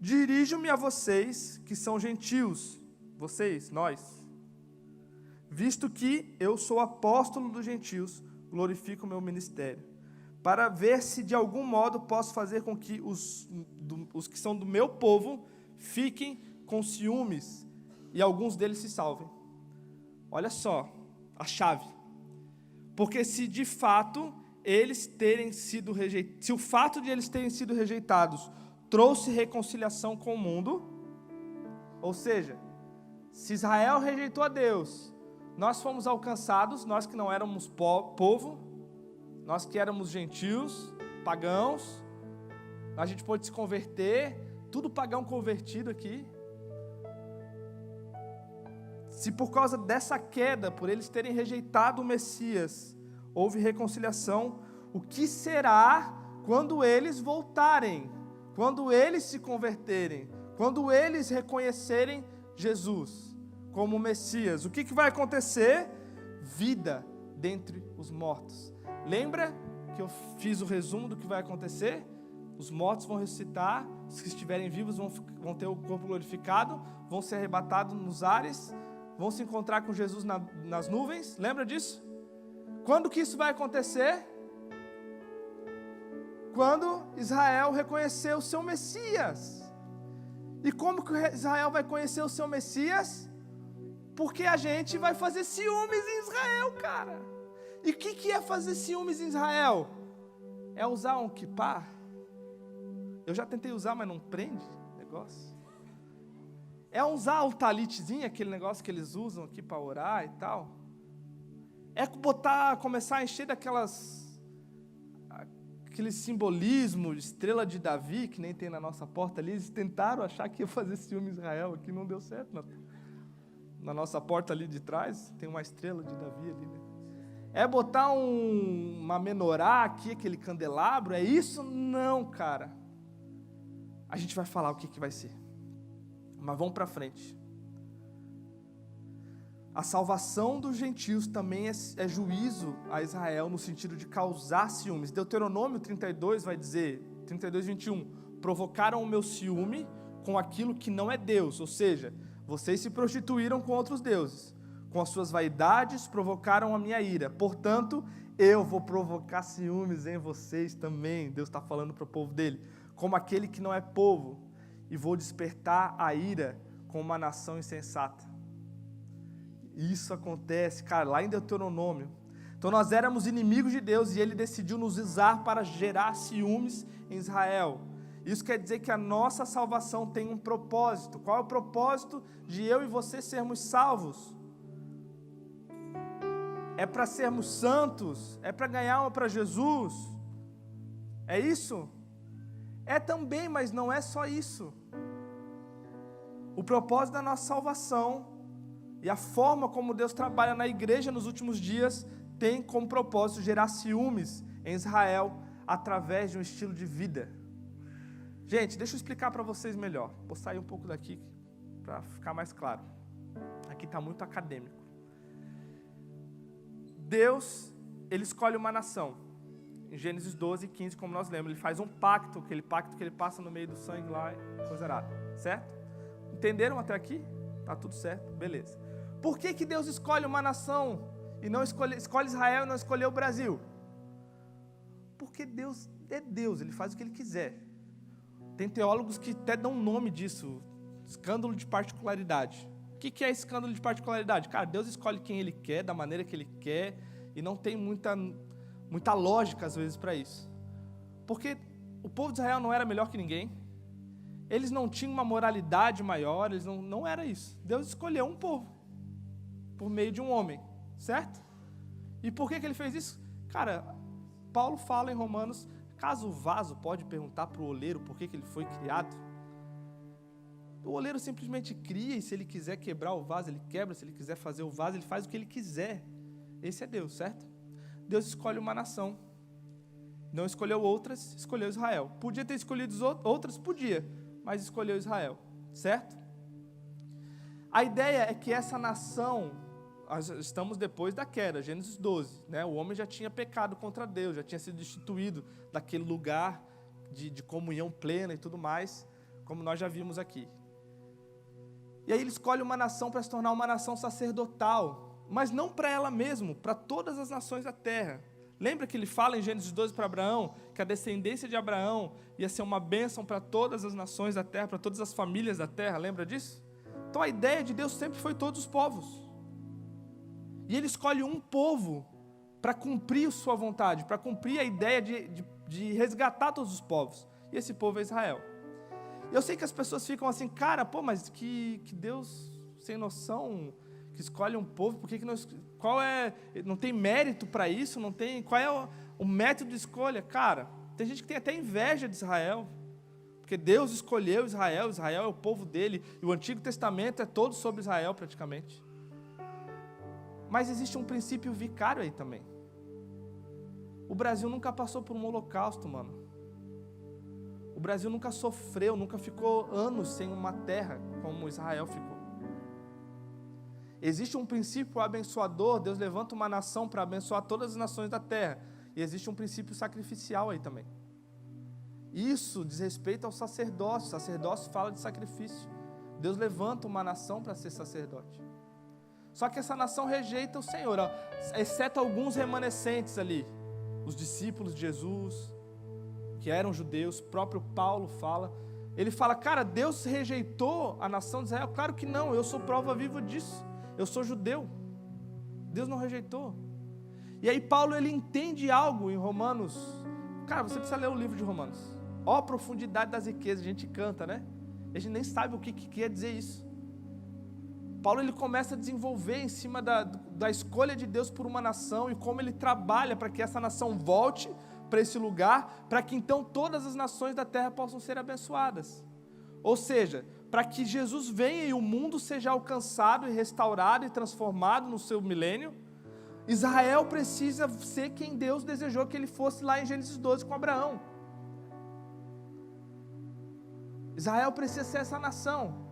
Dirijo-me a vocês, que são gentios, vocês, nós, visto que eu sou apóstolo dos gentios, glorifico o meu ministério, para ver se de algum modo posso fazer com que os que são do meu povo fiquem com ciúmes, e alguns deles se salvem. Olha só, a chave. Porque se de fato eles terem sido rejeitados, se o fato de eles terem sido rejeitados trouxe reconciliação com o mundo, ou seja, se Israel rejeitou a Deus, nós fomos alcançados, nós que não éramos povo, nós que éramos gentios, pagãos, a gente pôde se converter, tudo pagão convertido aqui. Se por causa dessa queda, por eles terem rejeitado o Messias, houve reconciliação, o que será quando eles voltarem? Quando eles se converterem? Quando eles reconhecerem Jesus como Messias? O que vai acontecer? Vida dentre os mortos. Lembra que eu fiz o resumo do que vai acontecer? Os mortos vão ressuscitar, os que estiverem vivos vão ter o corpo glorificado, vão ser arrebatados nos ares, vão se encontrar com Jesus nas nuvens. Lembra disso? Quando que isso vai acontecer? Quando Israel reconhecer o seu Messias. E como que Israel vai conhecer o seu Messias? Porque a gente vai fazer ciúmes em Israel, cara. E o que é fazer ciúmes em Israel? É usar um kippah. Eu já tentei usar, mas não prende o negócio. É usar o talitezinho, aquele negócio que eles usam aqui para orar e tal. É começar a encher aquele simbolismo, estrela de Davi, que nem tem na nossa porta ali. Eles tentaram achar que ia fazer ciúme em Israel, aqui não deu certo. Na nossa porta ali de trás, tem uma estrela de Davi ali, né? É botar uma menorá aqui, aquele candelabro, é isso? Não, cara. A gente vai falar o que vai ser. Mas vamos para frente. A salvação dos gentios também é juízo a Israel, no sentido de causar ciúmes. Deuteronômio 32 vai dizer, 32, 21, provocaram o meu ciúme com aquilo que não é Deus, ou seja, vocês se prostituíram com outros deuses, com as suas vaidades provocaram a minha ira, portanto, eu vou provocar ciúmes em vocês também. Deus está falando para o povo dele, como aquele que não é povo, e vou despertar a ira com uma nação insensata. Isso acontece, cara, lá em Deuteronômio. Então nós éramos inimigos de Deus e Ele decidiu nos usar para gerar ciúmes em Israel. Isso quer dizer que a nossa salvação tem um propósito. Qual é o propósito de eu e você sermos salvos? É para sermos santos? É para ganhar alma para Jesus? É isso? É também, mas não é só isso. O propósito da nossa salvação e a forma como Deus trabalha na igreja nos últimos dias tem como propósito gerar ciúmes em Israel através de um estilo de vida. Gente, deixa eu explicar para vocês melhor. Vou sair um pouco daqui para ficar mais claro. Aqui está muito acadêmico. Deus, Ele escolhe uma nação. Em Gênesis 12, 15, como nós lemos, Ele faz um pacto, aquele pacto que Ele passa no meio do sangue lá, coisa errada, certo? Entenderam até aqui? Tá tudo certo? Beleza. Por que Deus escolhe uma nação e não escolhe Israel e não escolheu o Brasil? Porque Deus é Deus, Ele faz o que Ele quiser. Tem teólogos que até dão nome disso, escândalo de particularidade. O que é escândalo de particularidade? Cara, Deus escolhe quem Ele quer, da maneira que Ele quer, e não tem muita lógica às vezes para isso. Porque o povo de Israel não era melhor que ninguém, eles não tinham uma moralidade maior, eles não era isso. Deus escolheu um povo, por meio de um homem, certo? E por que Ele fez isso? Cara, Paulo fala em Romanos, caso o vaso pode perguntar para o oleiro por que ele foi criado, o oleiro simplesmente cria, e se ele quiser quebrar o vaso, ele quebra, se ele quiser fazer o vaso, ele faz o que ele quiser. Esse é Deus, certo? Deus escolhe uma nação, não escolheu outras, escolheu Israel. Podia ter escolhido outras? Podia, mas escolheu Israel, certo? A ideia é que essa nação, nós estamos depois da queda, Gênesis 12, né? O homem já tinha pecado contra Deus, já tinha sido destituído daquele lugar de comunhão plena e tudo mais, como nós já vimos aqui. E aí Ele escolhe uma nação para se tornar uma nação sacerdotal, mas não para ela mesma, para todas as nações da terra. Lembra que Ele fala em Gênesis 12 para Abraão, que a descendência de Abraão ia ser uma bênção para todas as nações da terra, para todas as famílias da terra, lembra disso? Então a ideia de Deus sempre foi todos os povos. E Ele escolhe um povo para cumprir sua vontade, para cumprir a ideia de resgatar todos os povos. E esse povo é Israel. Eu sei que as pessoas ficam assim, cara, pô, mas que Deus sem noção, que escolhe um povo, por que não tem mérito para isso, qual é o método de escolha? Cara, tem gente que tem até inveja de Israel, porque Deus escolheu Israel é o povo dele, e o Antigo Testamento é todo sobre Israel praticamente. Mas existe um princípio vicário aí também. O Brasil nunca passou por um holocausto, mano. O Brasil nunca sofreu, nunca ficou anos sem uma terra, como Israel ficou. Existe um princípio abençoador, Deus levanta uma nação para abençoar todas as nações da terra. E existe um princípio sacrificial aí também. Isso diz respeito ao sacerdócio. O sacerdócio fala de sacrifício. Deus levanta uma nação para ser sacerdote. Só que essa nação rejeita o Senhor, exceto alguns remanescentes ali. Os discípulos de Jesus, que eram judeus, o próprio Paulo fala. Ele fala, cara, Deus rejeitou a nação de Israel? Claro que não, eu sou prova viva disso. Eu sou judeu. Deus não rejeitou. E aí Paulo, ele entende algo em Romanos. Cara, você precisa ler o livro de Romanos. Ó a profundidade das riquezas, a gente canta, né? A gente nem sabe o que quer dizer isso. Paulo, ele começa a desenvolver em cima da escolha de Deus por uma nação e como ele trabalha para que essa nação volte para esse lugar, para que então todas as nações da terra possam ser abençoadas. Ou seja, para que Jesus venha e o mundo seja alcançado e restaurado e transformado no seu milênio, Israel precisa ser quem Deus desejou que ele fosse lá em Gênesis 12 com Abraão. Israel precisa ser essa nação.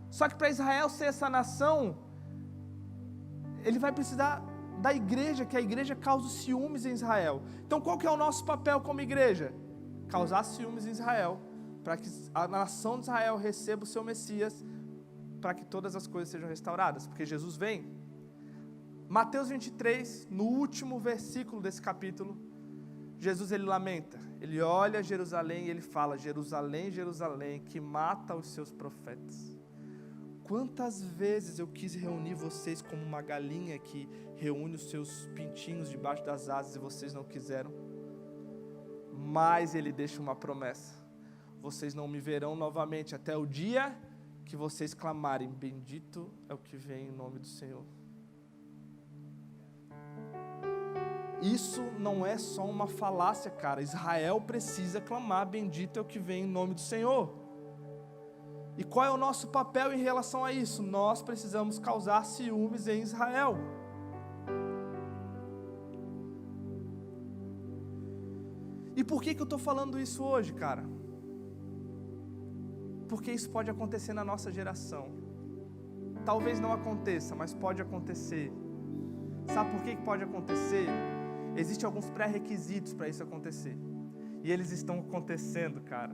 Só que para Israel ser essa nação, ele vai precisar da igreja, que a igreja causa ciúmes em Israel. Então qual que é o nosso papel como igreja? Causar ciúmes em Israel, para que a nação de Israel receba o seu Messias, para que todas as coisas sejam restauradas, porque Jesus vem. Mateus 23, no último versículo desse capítulo, Jesus, ele lamenta, ele olha Jerusalém e ele fala, Jerusalém, Jerusalém, que mata os seus profetas. Quantas vezes eu quis reunir vocês como uma galinha que reúne os seus pintinhos debaixo das asas e vocês não quiseram. Mas ele deixa uma promessa. Vocês não me verão novamente até o dia que vocês clamarem, bendito é o que vem em nome do Senhor. isso não é só uma falácia, cara. Israel precisa clamar, bendito é o que vem em nome do Senhor. E qual é o nosso papel em relação a isso? Nós precisamos causar ciúmes em Israel. E por que eu estou falando isso hoje, cara? Porque isso pode acontecer na nossa geração. Talvez não aconteça, mas pode acontecer. Sabe por que pode acontecer? Existem alguns pré-requisitos para isso acontecer. E eles estão acontecendo, cara.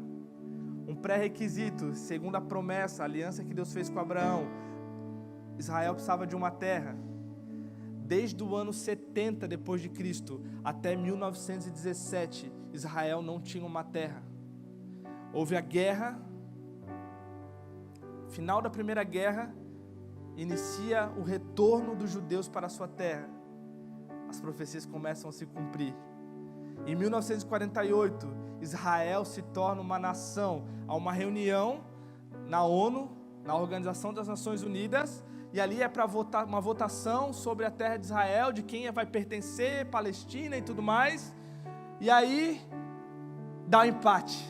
Um pré-requisito, segundo a promessa, a aliança que Deus fez com Abraão. Israel precisava de uma terra. Desde o ano 70 depois de Cristo até 1917, Israel não tinha uma terra. Houve a guerra. Final da primeira guerra, inicia o retorno dos judeus para a sua terra. As profecias começam a se cumprir. Em 1948, Israel se torna uma nação. Há uma reunião na ONU, na Organização das Nações Unidas, e ali é para votar uma votação sobre a terra de Israel, de quem vai pertencer, Palestina e tudo mais. E aí dá um empate.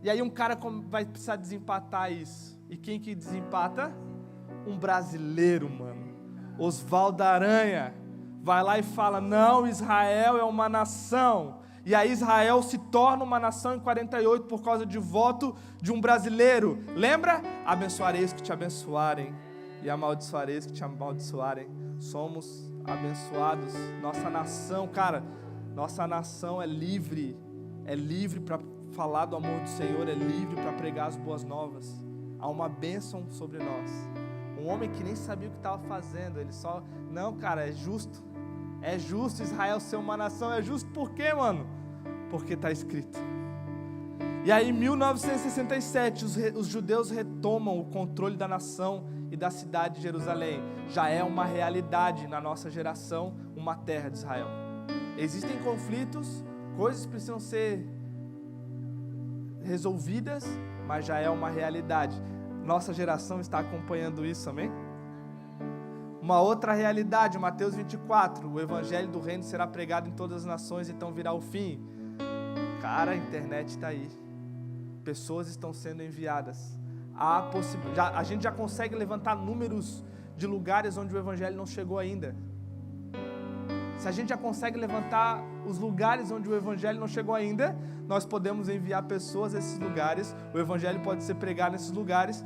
E aí um cara vai precisar desempatar isso. E quem que desempata? Um brasileiro, mano. Oswaldo Aranha vai lá e fala, não, Israel é uma nação. E aí Israel se torna uma nação em 48 por causa de voto de um brasileiro. Lembra? Abençoarei os que te abençoarem e amaldiçoarei os que te amaldiçoarem. Somos abençoados. Nossa nação, cara, nossa nação é livre para falar do amor do Senhor, é livre para pregar as boas novas. Há uma bênção sobre nós. Um homem que nem sabia o que estava fazendo, ele só, não, cara, é justo Israel ser uma nação, é justo por quê, mano? Porque está escrito. E aí em 1967 os judeus retomam o controle da nação e da cidade de Jerusalém. Já é uma realidade na nossa geração, uma terra de Israel. Existem conflitos, coisas precisam ser resolvidas, mas já é uma realidade. Nossa geração está acompanhando isso, amém? Uma outra realidade, Mateus 24, o evangelho do reino será pregado em todas as nações, então virá o fim. Cara, a internet está aí. Pessoas estão sendo enviadas. A gente já consegue levantar números de lugares onde o evangelho não chegou ainda. Se a gente já consegue levantar os lugares onde o evangelho não chegou ainda, nós podemos enviar pessoas a esses lugares, o evangelho pode ser pregado nesses lugares,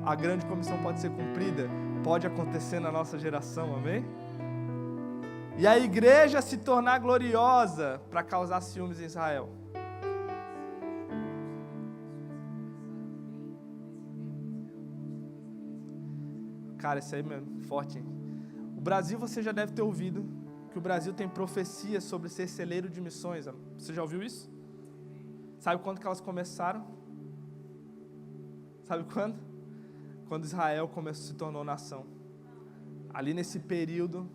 a grande comissão pode ser cumprida, pode acontecer na nossa geração, amém? E a igreja se tornar gloriosa para causar ciúmes em Israel. Cara, isso aí mesmo, forte, hein? O Brasil, você já deve ter ouvido que o Brasil tem profecias sobre ser celeiro de missões. Você já ouviu isso? Sabe quando que elas começaram? Sabe quando? Quando Israel se tornou nação. Ali nesse período,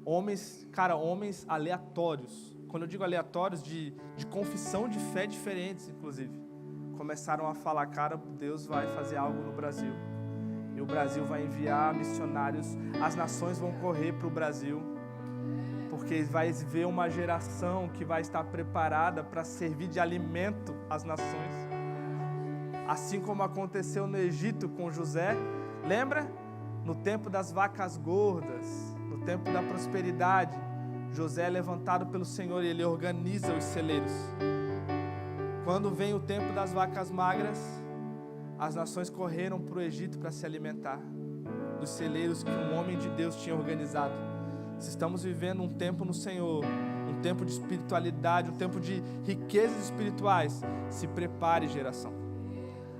homens aleatórios, quando eu digo aleatórios, de confissão de fé diferentes, inclusive, começaram a falar, cara, Deus vai fazer algo no Brasil. E o Brasil vai enviar missionários, as nações vão correr para o Brasil, porque vai ver uma geração que vai estar preparada para servir de alimento às nações. Assim como aconteceu no Egito com José, lembra? No tempo das vacas gordas, no tempo da prosperidade, José é levantado pelo Senhor e ele organiza os celeiros. Quando vem o tempo das vacas magras, as nações correram para o Egito para se alimentar dos celeiros que um homem de Deus tinha organizado. Se estamos vivendo um tempo no Senhor, um tempo de espiritualidade, um tempo de riquezas espirituais, se prepare, geração.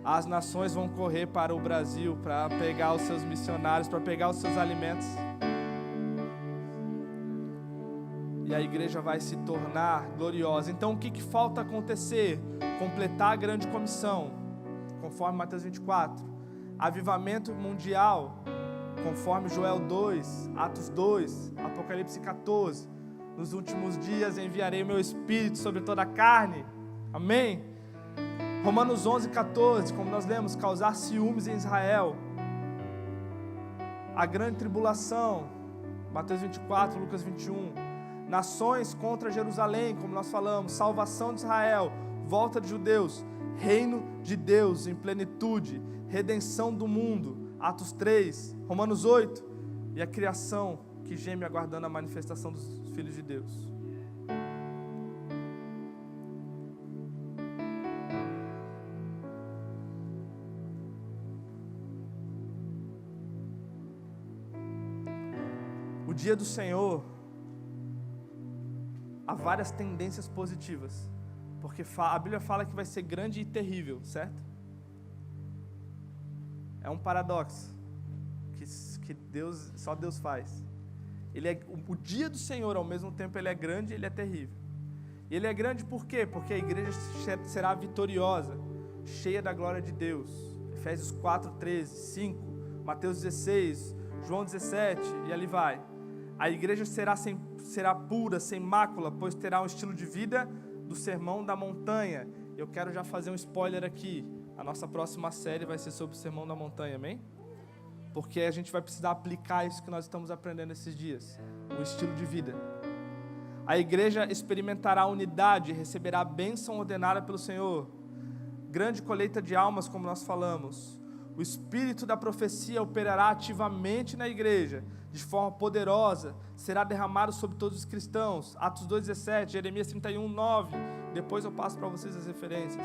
As nações vão correr para o Brasil para pegar os seus missionários, para pegar os seus alimentos. E a igreja vai se tornar gloriosa. Então o que falta acontecer? Completar a grande comissão, conforme Mateus 24. Avivamento mundial, conforme Joel 2, Atos 2, Apocalipse 14. Nos últimos dias enviarei o meu Espírito sobre toda a carne. Amém? Romanos 11, 14, como nós lemos, causar ciúmes em Israel. A grande tribulação, Mateus 24, Lucas 21. Nações contra Jerusalém, como nós falamos, salvação de Israel, volta de judeus, reino de Deus em plenitude, redenção do mundo, Atos 3, Romanos 8, e a criação que geme aguardando a manifestação dos filhos de Deus. O dia do Senhor, há várias tendências positivas, porque a Bíblia fala que vai ser grande e terrível, certo? É um paradoxo que Deus, só Deus faz. O dia do Senhor, ao mesmo tempo, ele é grande e ele é terrível. E ele é grande por quê? Porque a igreja será vitoriosa, cheia da glória de Deus. Efésios 4, 13, 5, Mateus 16, João 17, e ali vai. A igreja será pura, sem mácula, pois terá um estilo de vida do Sermão da Montanha. Eu quero já fazer um spoiler aqui. A nossa próxima série vai ser sobre o Sermão da Montanha, amém? Porque a gente vai precisar aplicar isso que nós estamos aprendendo esses dias, o estilo de vida. A igreja experimentará unidade, receberá a bênção ordenada pelo Senhor. Grande colheita de almas, como nós falamos. O espírito da profecia operará ativamente na igreja, de forma poderosa, será derramado sobre todos os cristãos. Atos 2,17, Jeremias 31, 9. Depois eu passo para vocês as referências.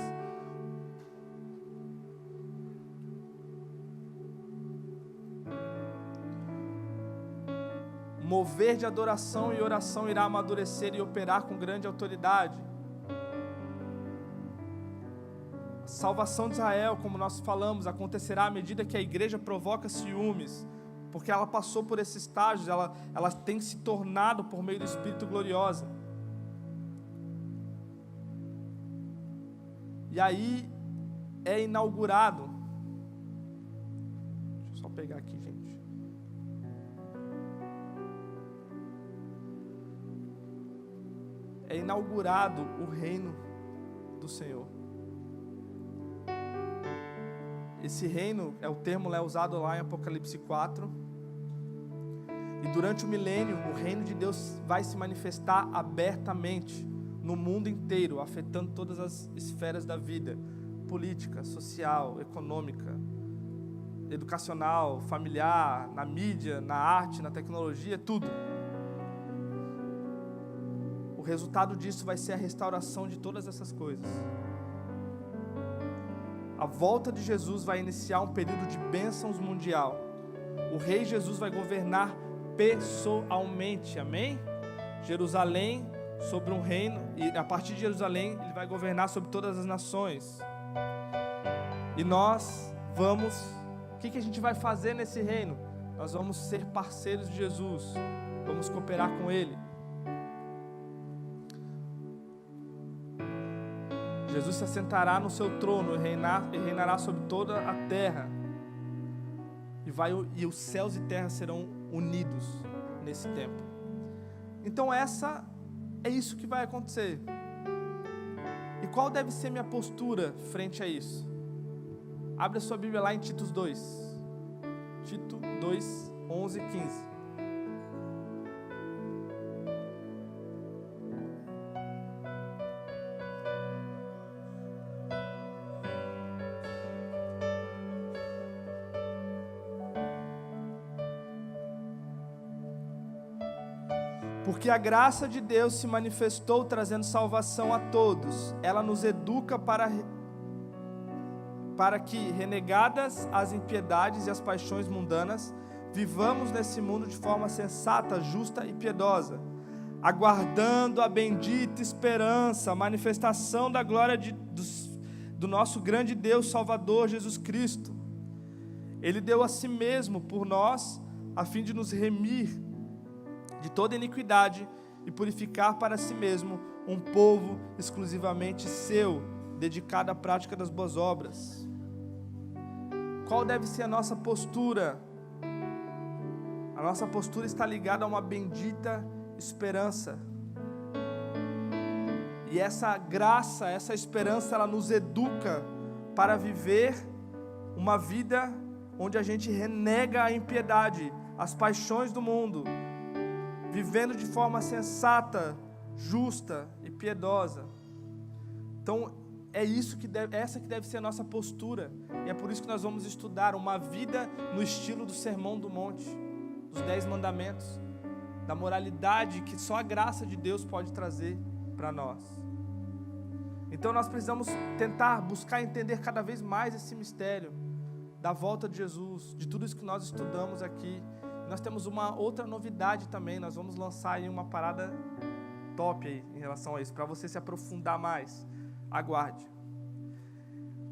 Mover de adoração e oração irá amadurecer e operar com grande autoridade. Salvação de Israel, como nós falamos, acontecerá à medida que a igreja provoca ciúmes, porque ela passou por esses estágios, ela tem se tornado por meio do Espírito gloriosa. E aí é inaugurado, deixa eu só pegar aqui, gente. É inaugurado o reino do Senhor. Esse reino, o termo é usado lá em Apocalipse 4. E durante o milênio, o reino de Deus vai se manifestar abertamente no mundo inteiro, afetando todas as esferas da vida: política, social, econômica, educacional, familiar, na mídia, na arte, na tecnologia, tudo. O resultado disso vai ser a restauração de todas essas coisas. A volta de Jesus vai iniciar um período de bênçãos mundial. O rei Jesus vai governar pessoalmente, amém? Jerusalém sobre um reino, e a partir de Jerusalém ele vai governar sobre todas as nações. E nós vamos, o que a gente vai fazer nesse reino? Nós vamos ser parceiros de Jesus, vamos cooperar com Ele. Jesus se assentará no seu trono e reinará sobre toda a terra. E os céus e terra serão unidos nesse tempo. Então é isso que vai acontecer. E qual deve ser minha postura frente a isso? Abre a sua Bíblia lá em Tito 2. Tito 2, 11 e 15. Porque a graça de Deus se manifestou trazendo salvação a todos. Ela nos educa para que, renegadas as impiedades e as paixões mundanas, vivamos nesse mundo de forma sensata, justa e piedosa, aguardando a bendita esperança, a manifestação da glória do nosso grande Deus Salvador Jesus Cristo. Ele deu a si mesmo por nós, a fim de nos remir de toda iniquidade e purificar para si mesmo um povo exclusivamente seu, dedicado à prática das boas obras. Qual deve ser a nossa postura? A nossa postura está ligada a uma bendita esperança. E essa graça, essa esperança, ela nos educa para viver uma vida onde a gente renega a impiedade, as paixões do mundo, vivendo de forma sensata, justa e piedosa. Então, essa que deve ser a nossa postura. E é por isso que nós vamos estudar uma vida no estilo do Sermão do Monte, dos 10 mandamentos, da moralidade que só a graça de Deus pode trazer para nós. Então nós precisamos tentar buscar entender cada vez mais esse mistério da volta de Jesus, de tudo isso que nós estudamos aqui. Nós temos uma outra novidade também, nós vamos lançar aí uma parada top aí em relação a isso, para você se aprofundar mais. Aguarde.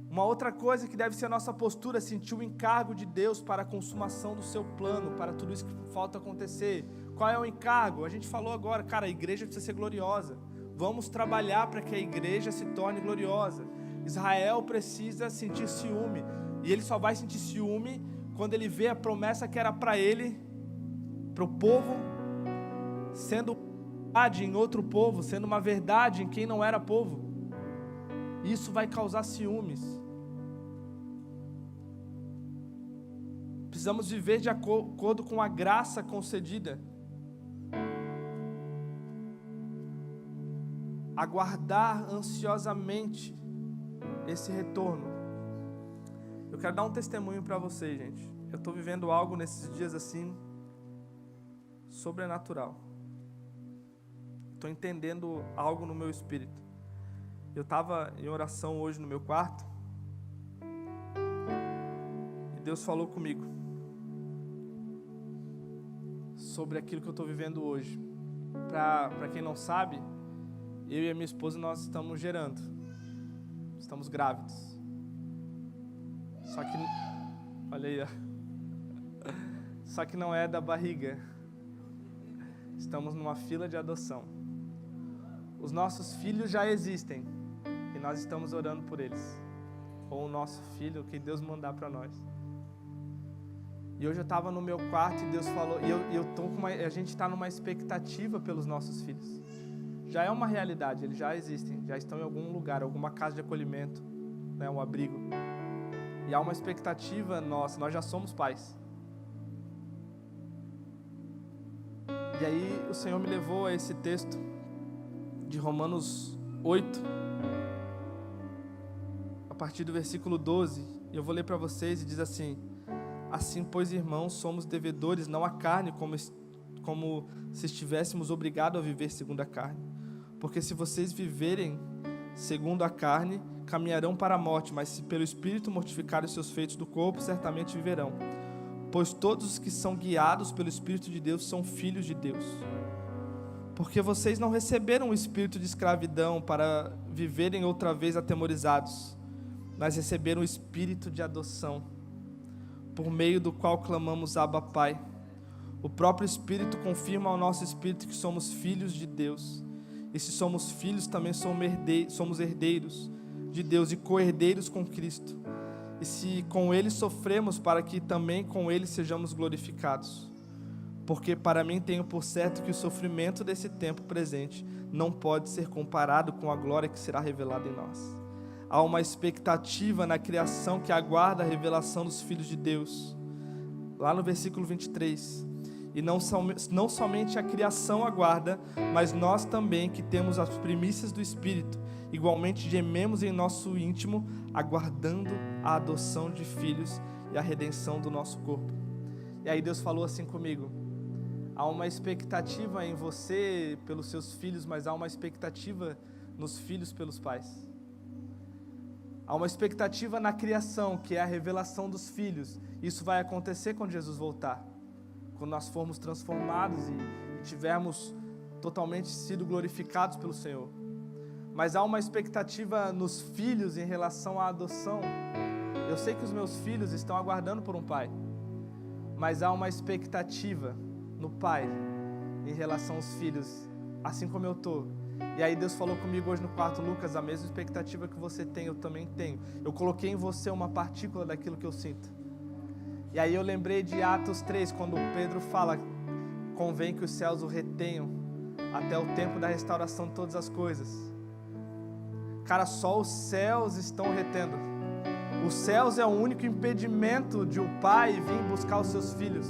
Uma outra coisa que deve ser a nossa postura é sentir o encargo de Deus para a consumação do seu plano, para tudo isso que falta acontecer. Qual é o encargo? A gente falou agora, cara, a igreja precisa ser gloriosa. Vamos trabalhar para que a igreja se torne gloriosa. Israel precisa sentir ciúme, e ele só vai sentir ciúme quando ele vê a promessa que era para ele, para o povo, sendo verdade em outro povo, sendo uma verdade em quem não era povo. Isso vai causar ciúmes. Precisamos viver de acordo com a graça concedida. Aguardar ansiosamente esse retorno. Eu quero dar um testemunho para vocês, gente. Eu estou vivendo algo nesses dias assim, sobrenatural. Estou entendendo algo no meu espírito. Eu estava em oração hoje no meu quarto, e Deus falou comigo sobre aquilo que eu estou vivendo hoje. Para quem não sabe, eu e a minha esposa, nós estamos gerando, estamos grávidos. Só que, olha aí, ó. Só que não é da barriga. Estamos numa fila de adoção. Os nossos filhos já existem e nós estamos orando por eles, ou o nosso filho, que Deus mandar para nós. E hoje eu estava no meu quarto e Deus falou, a gente está numa expectativa pelos nossos filhos. Já é uma realidade, eles já existem, já estão em algum lugar, alguma casa de acolhimento, né, um abrigo. E há uma expectativa nossa, nós já somos pais. E aí o Senhor me levou a esse texto de Romanos 8, a partir do versículo 12, e eu vou ler para vocês, e diz assim: assim, pois, irmãos, somos devedores, não à carne, como se estivéssemos obrigados a viver segundo a carne. Porque se vocês viverem segundo a carne, caminharão para a morte, mas se pelo Espírito mortificarem os seus feitos do corpo, certamente viverão. Pois todos os que são guiados pelo Espírito de Deus são filhos de Deus. Porque vocês não receberam o espírito de escravidão para viverem outra vez atemorizados, mas receberam o espírito de adoção, por meio do qual clamamos Abba, Pai. O próprio Espírito confirma ao nosso espírito que somos filhos de Deus. E se somos filhos, também somos herdeiros de Deus e co-herdeiros com Cristo. E se com Ele sofremos, para que também com Ele sejamos glorificados. Porque para mim tenho por certo que o sofrimento desse tempo presente não pode ser comparado com a glória que será revelada em nós. Há uma expectativa na criação que aguarda a revelação dos filhos de Deus. Lá no versículo 23. E não somente a criação aguarda, mas nós também, que temos as primícias do Espírito, igualmente gememos em nosso íntimo, aguardando a adoção de filhos e a redenção do nosso corpo. E aí Deus falou assim comigo: há uma expectativa em você pelos seus filhos, mas há uma expectativa nos filhos pelos pais. Há uma expectativa na criação, que é a revelação dos filhos. Isso vai acontecer quando Jesus voltar, quando nós formos transformados e tivermos totalmente sido glorificados pelo Senhor. Mas há uma expectativa nos filhos em relação à adoção. Eu sei que os meus filhos estão aguardando por um pai, mas há uma expectativa no pai em relação aos filhos, assim como eu estou. E aí Deus falou comigo hoje no quarto: Lucas, a mesma expectativa que você tem, eu também tenho. Eu coloquei em você uma partícula daquilo que eu sinto. E aí eu lembrei de Atos 3, quando Pedro fala: convém que os céus o retenham até o tempo da restauração de todas as coisas. Cara, só os céus estão retendo. Os céus é o único impedimento de um pai vir buscar os seus filhos.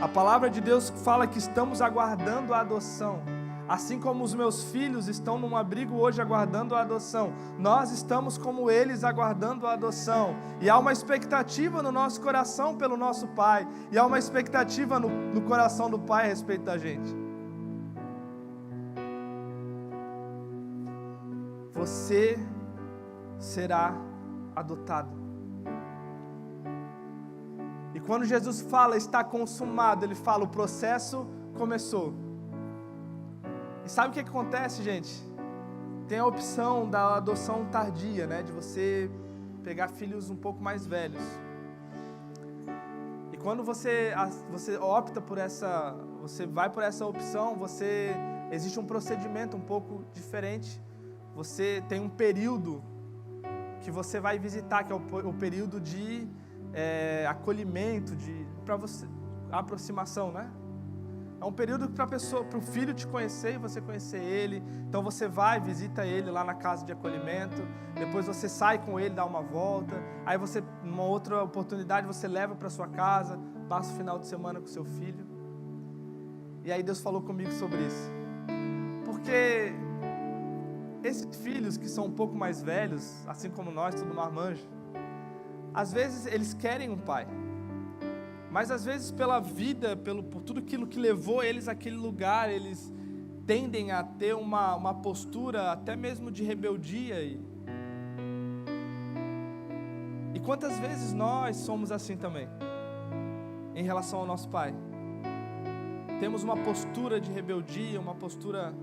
A palavra de Deus fala que estamos aguardando a adoção. Assim como os meus filhos estão num abrigo hoje aguardando a adoção, nós estamos como eles aguardando a adoção. E há uma expectativa no nosso coração pelo nosso Pai. E há uma expectativa no coração do Pai a respeito da gente. Você será adotado. E quando Jesus fala está consumado, Ele fala o processo começou. E sabe o que acontece, gente? Tem a opção da adoção tardia, né? De você pegar filhos um pouco mais velhos. E quando você opta por essa, você vai por essa opção, existe um procedimento um pouco diferente. Você tem um período que você vai visitar, que é o período de acolhimento, para você, aproximação, né? É um período para o filho te conhecer e você conhecer ele. Então você vai, visita ele lá na casa de acolhimento. Depois você sai com ele, dá uma volta. Aí você, numa outra oportunidade, você leva para sua casa, passa o final de semana com seu filho. E aí Deus falou comigo sobre isso. Porque esses filhos que são um pouco mais velhos, assim como nós, tudo marmanjo, às vezes eles querem um pai. Mas às vezes pela vida, por tudo aquilo que levou eles àquele lugar, eles tendem a ter uma postura até mesmo de rebeldia. E quantas vezes nós somos assim também, em relação ao nosso pai? Temos uma postura de rebeldia, uma postura...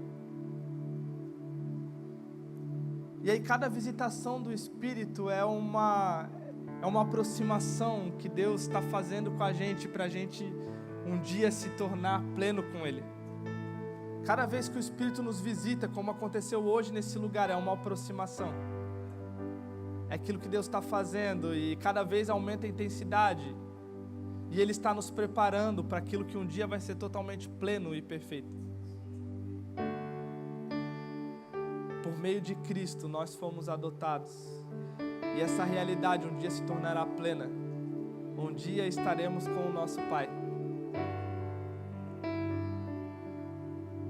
E aí cada visitação do Espírito é uma aproximação que Deus está fazendo com a gente, para a gente um dia se tornar pleno com Ele. Cada vez que o Espírito nos visita, como aconteceu hoje nesse lugar, é uma aproximação. É aquilo que Deus está fazendo e cada vez aumenta a intensidade. E Ele está nos preparando para aquilo que um dia vai ser totalmente pleno e perfeito. Por meio de Cristo nós fomos adotados. E essa realidade um dia se tornará plena. Um dia estaremos com o nosso Pai.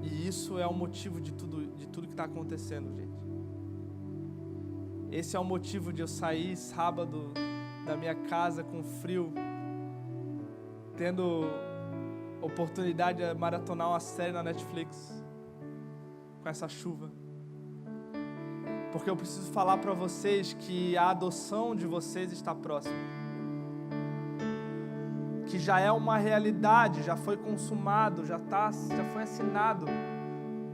E isso é o motivo de tudo que está acontecendo, gente. Esse é o motivo de eu sair sábado da minha casa com frio, tendo oportunidade de maratonar uma série na Netflix, com essa chuva. Porque eu preciso falar para vocês que a adoção de vocês está próxima. Que já é uma realidade, já foi consumado, já foi assinado.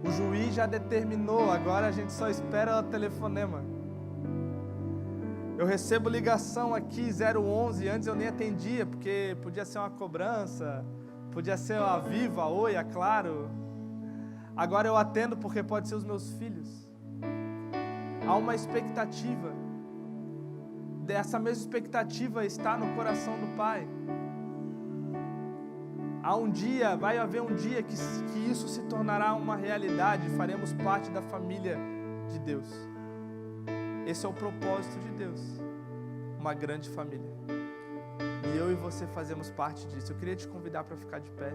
O juiz já determinou, agora a gente só espera o telefonema. Eu recebo ligação aqui, 011, antes eu nem atendia, porque podia ser uma cobrança, podia ser a Viva, a Oi, a Claro. Agora eu atendo porque pode ser os meus filhos. Há uma expectativa, essa mesma expectativa está no coração do Pai. Vai haver um dia que isso se tornará uma realidade, faremos parte da família de Deus. Esse é o propósito de Deus, uma grande família. E eu e você fazemos parte disso. Eu queria te convidar para ficar de pé.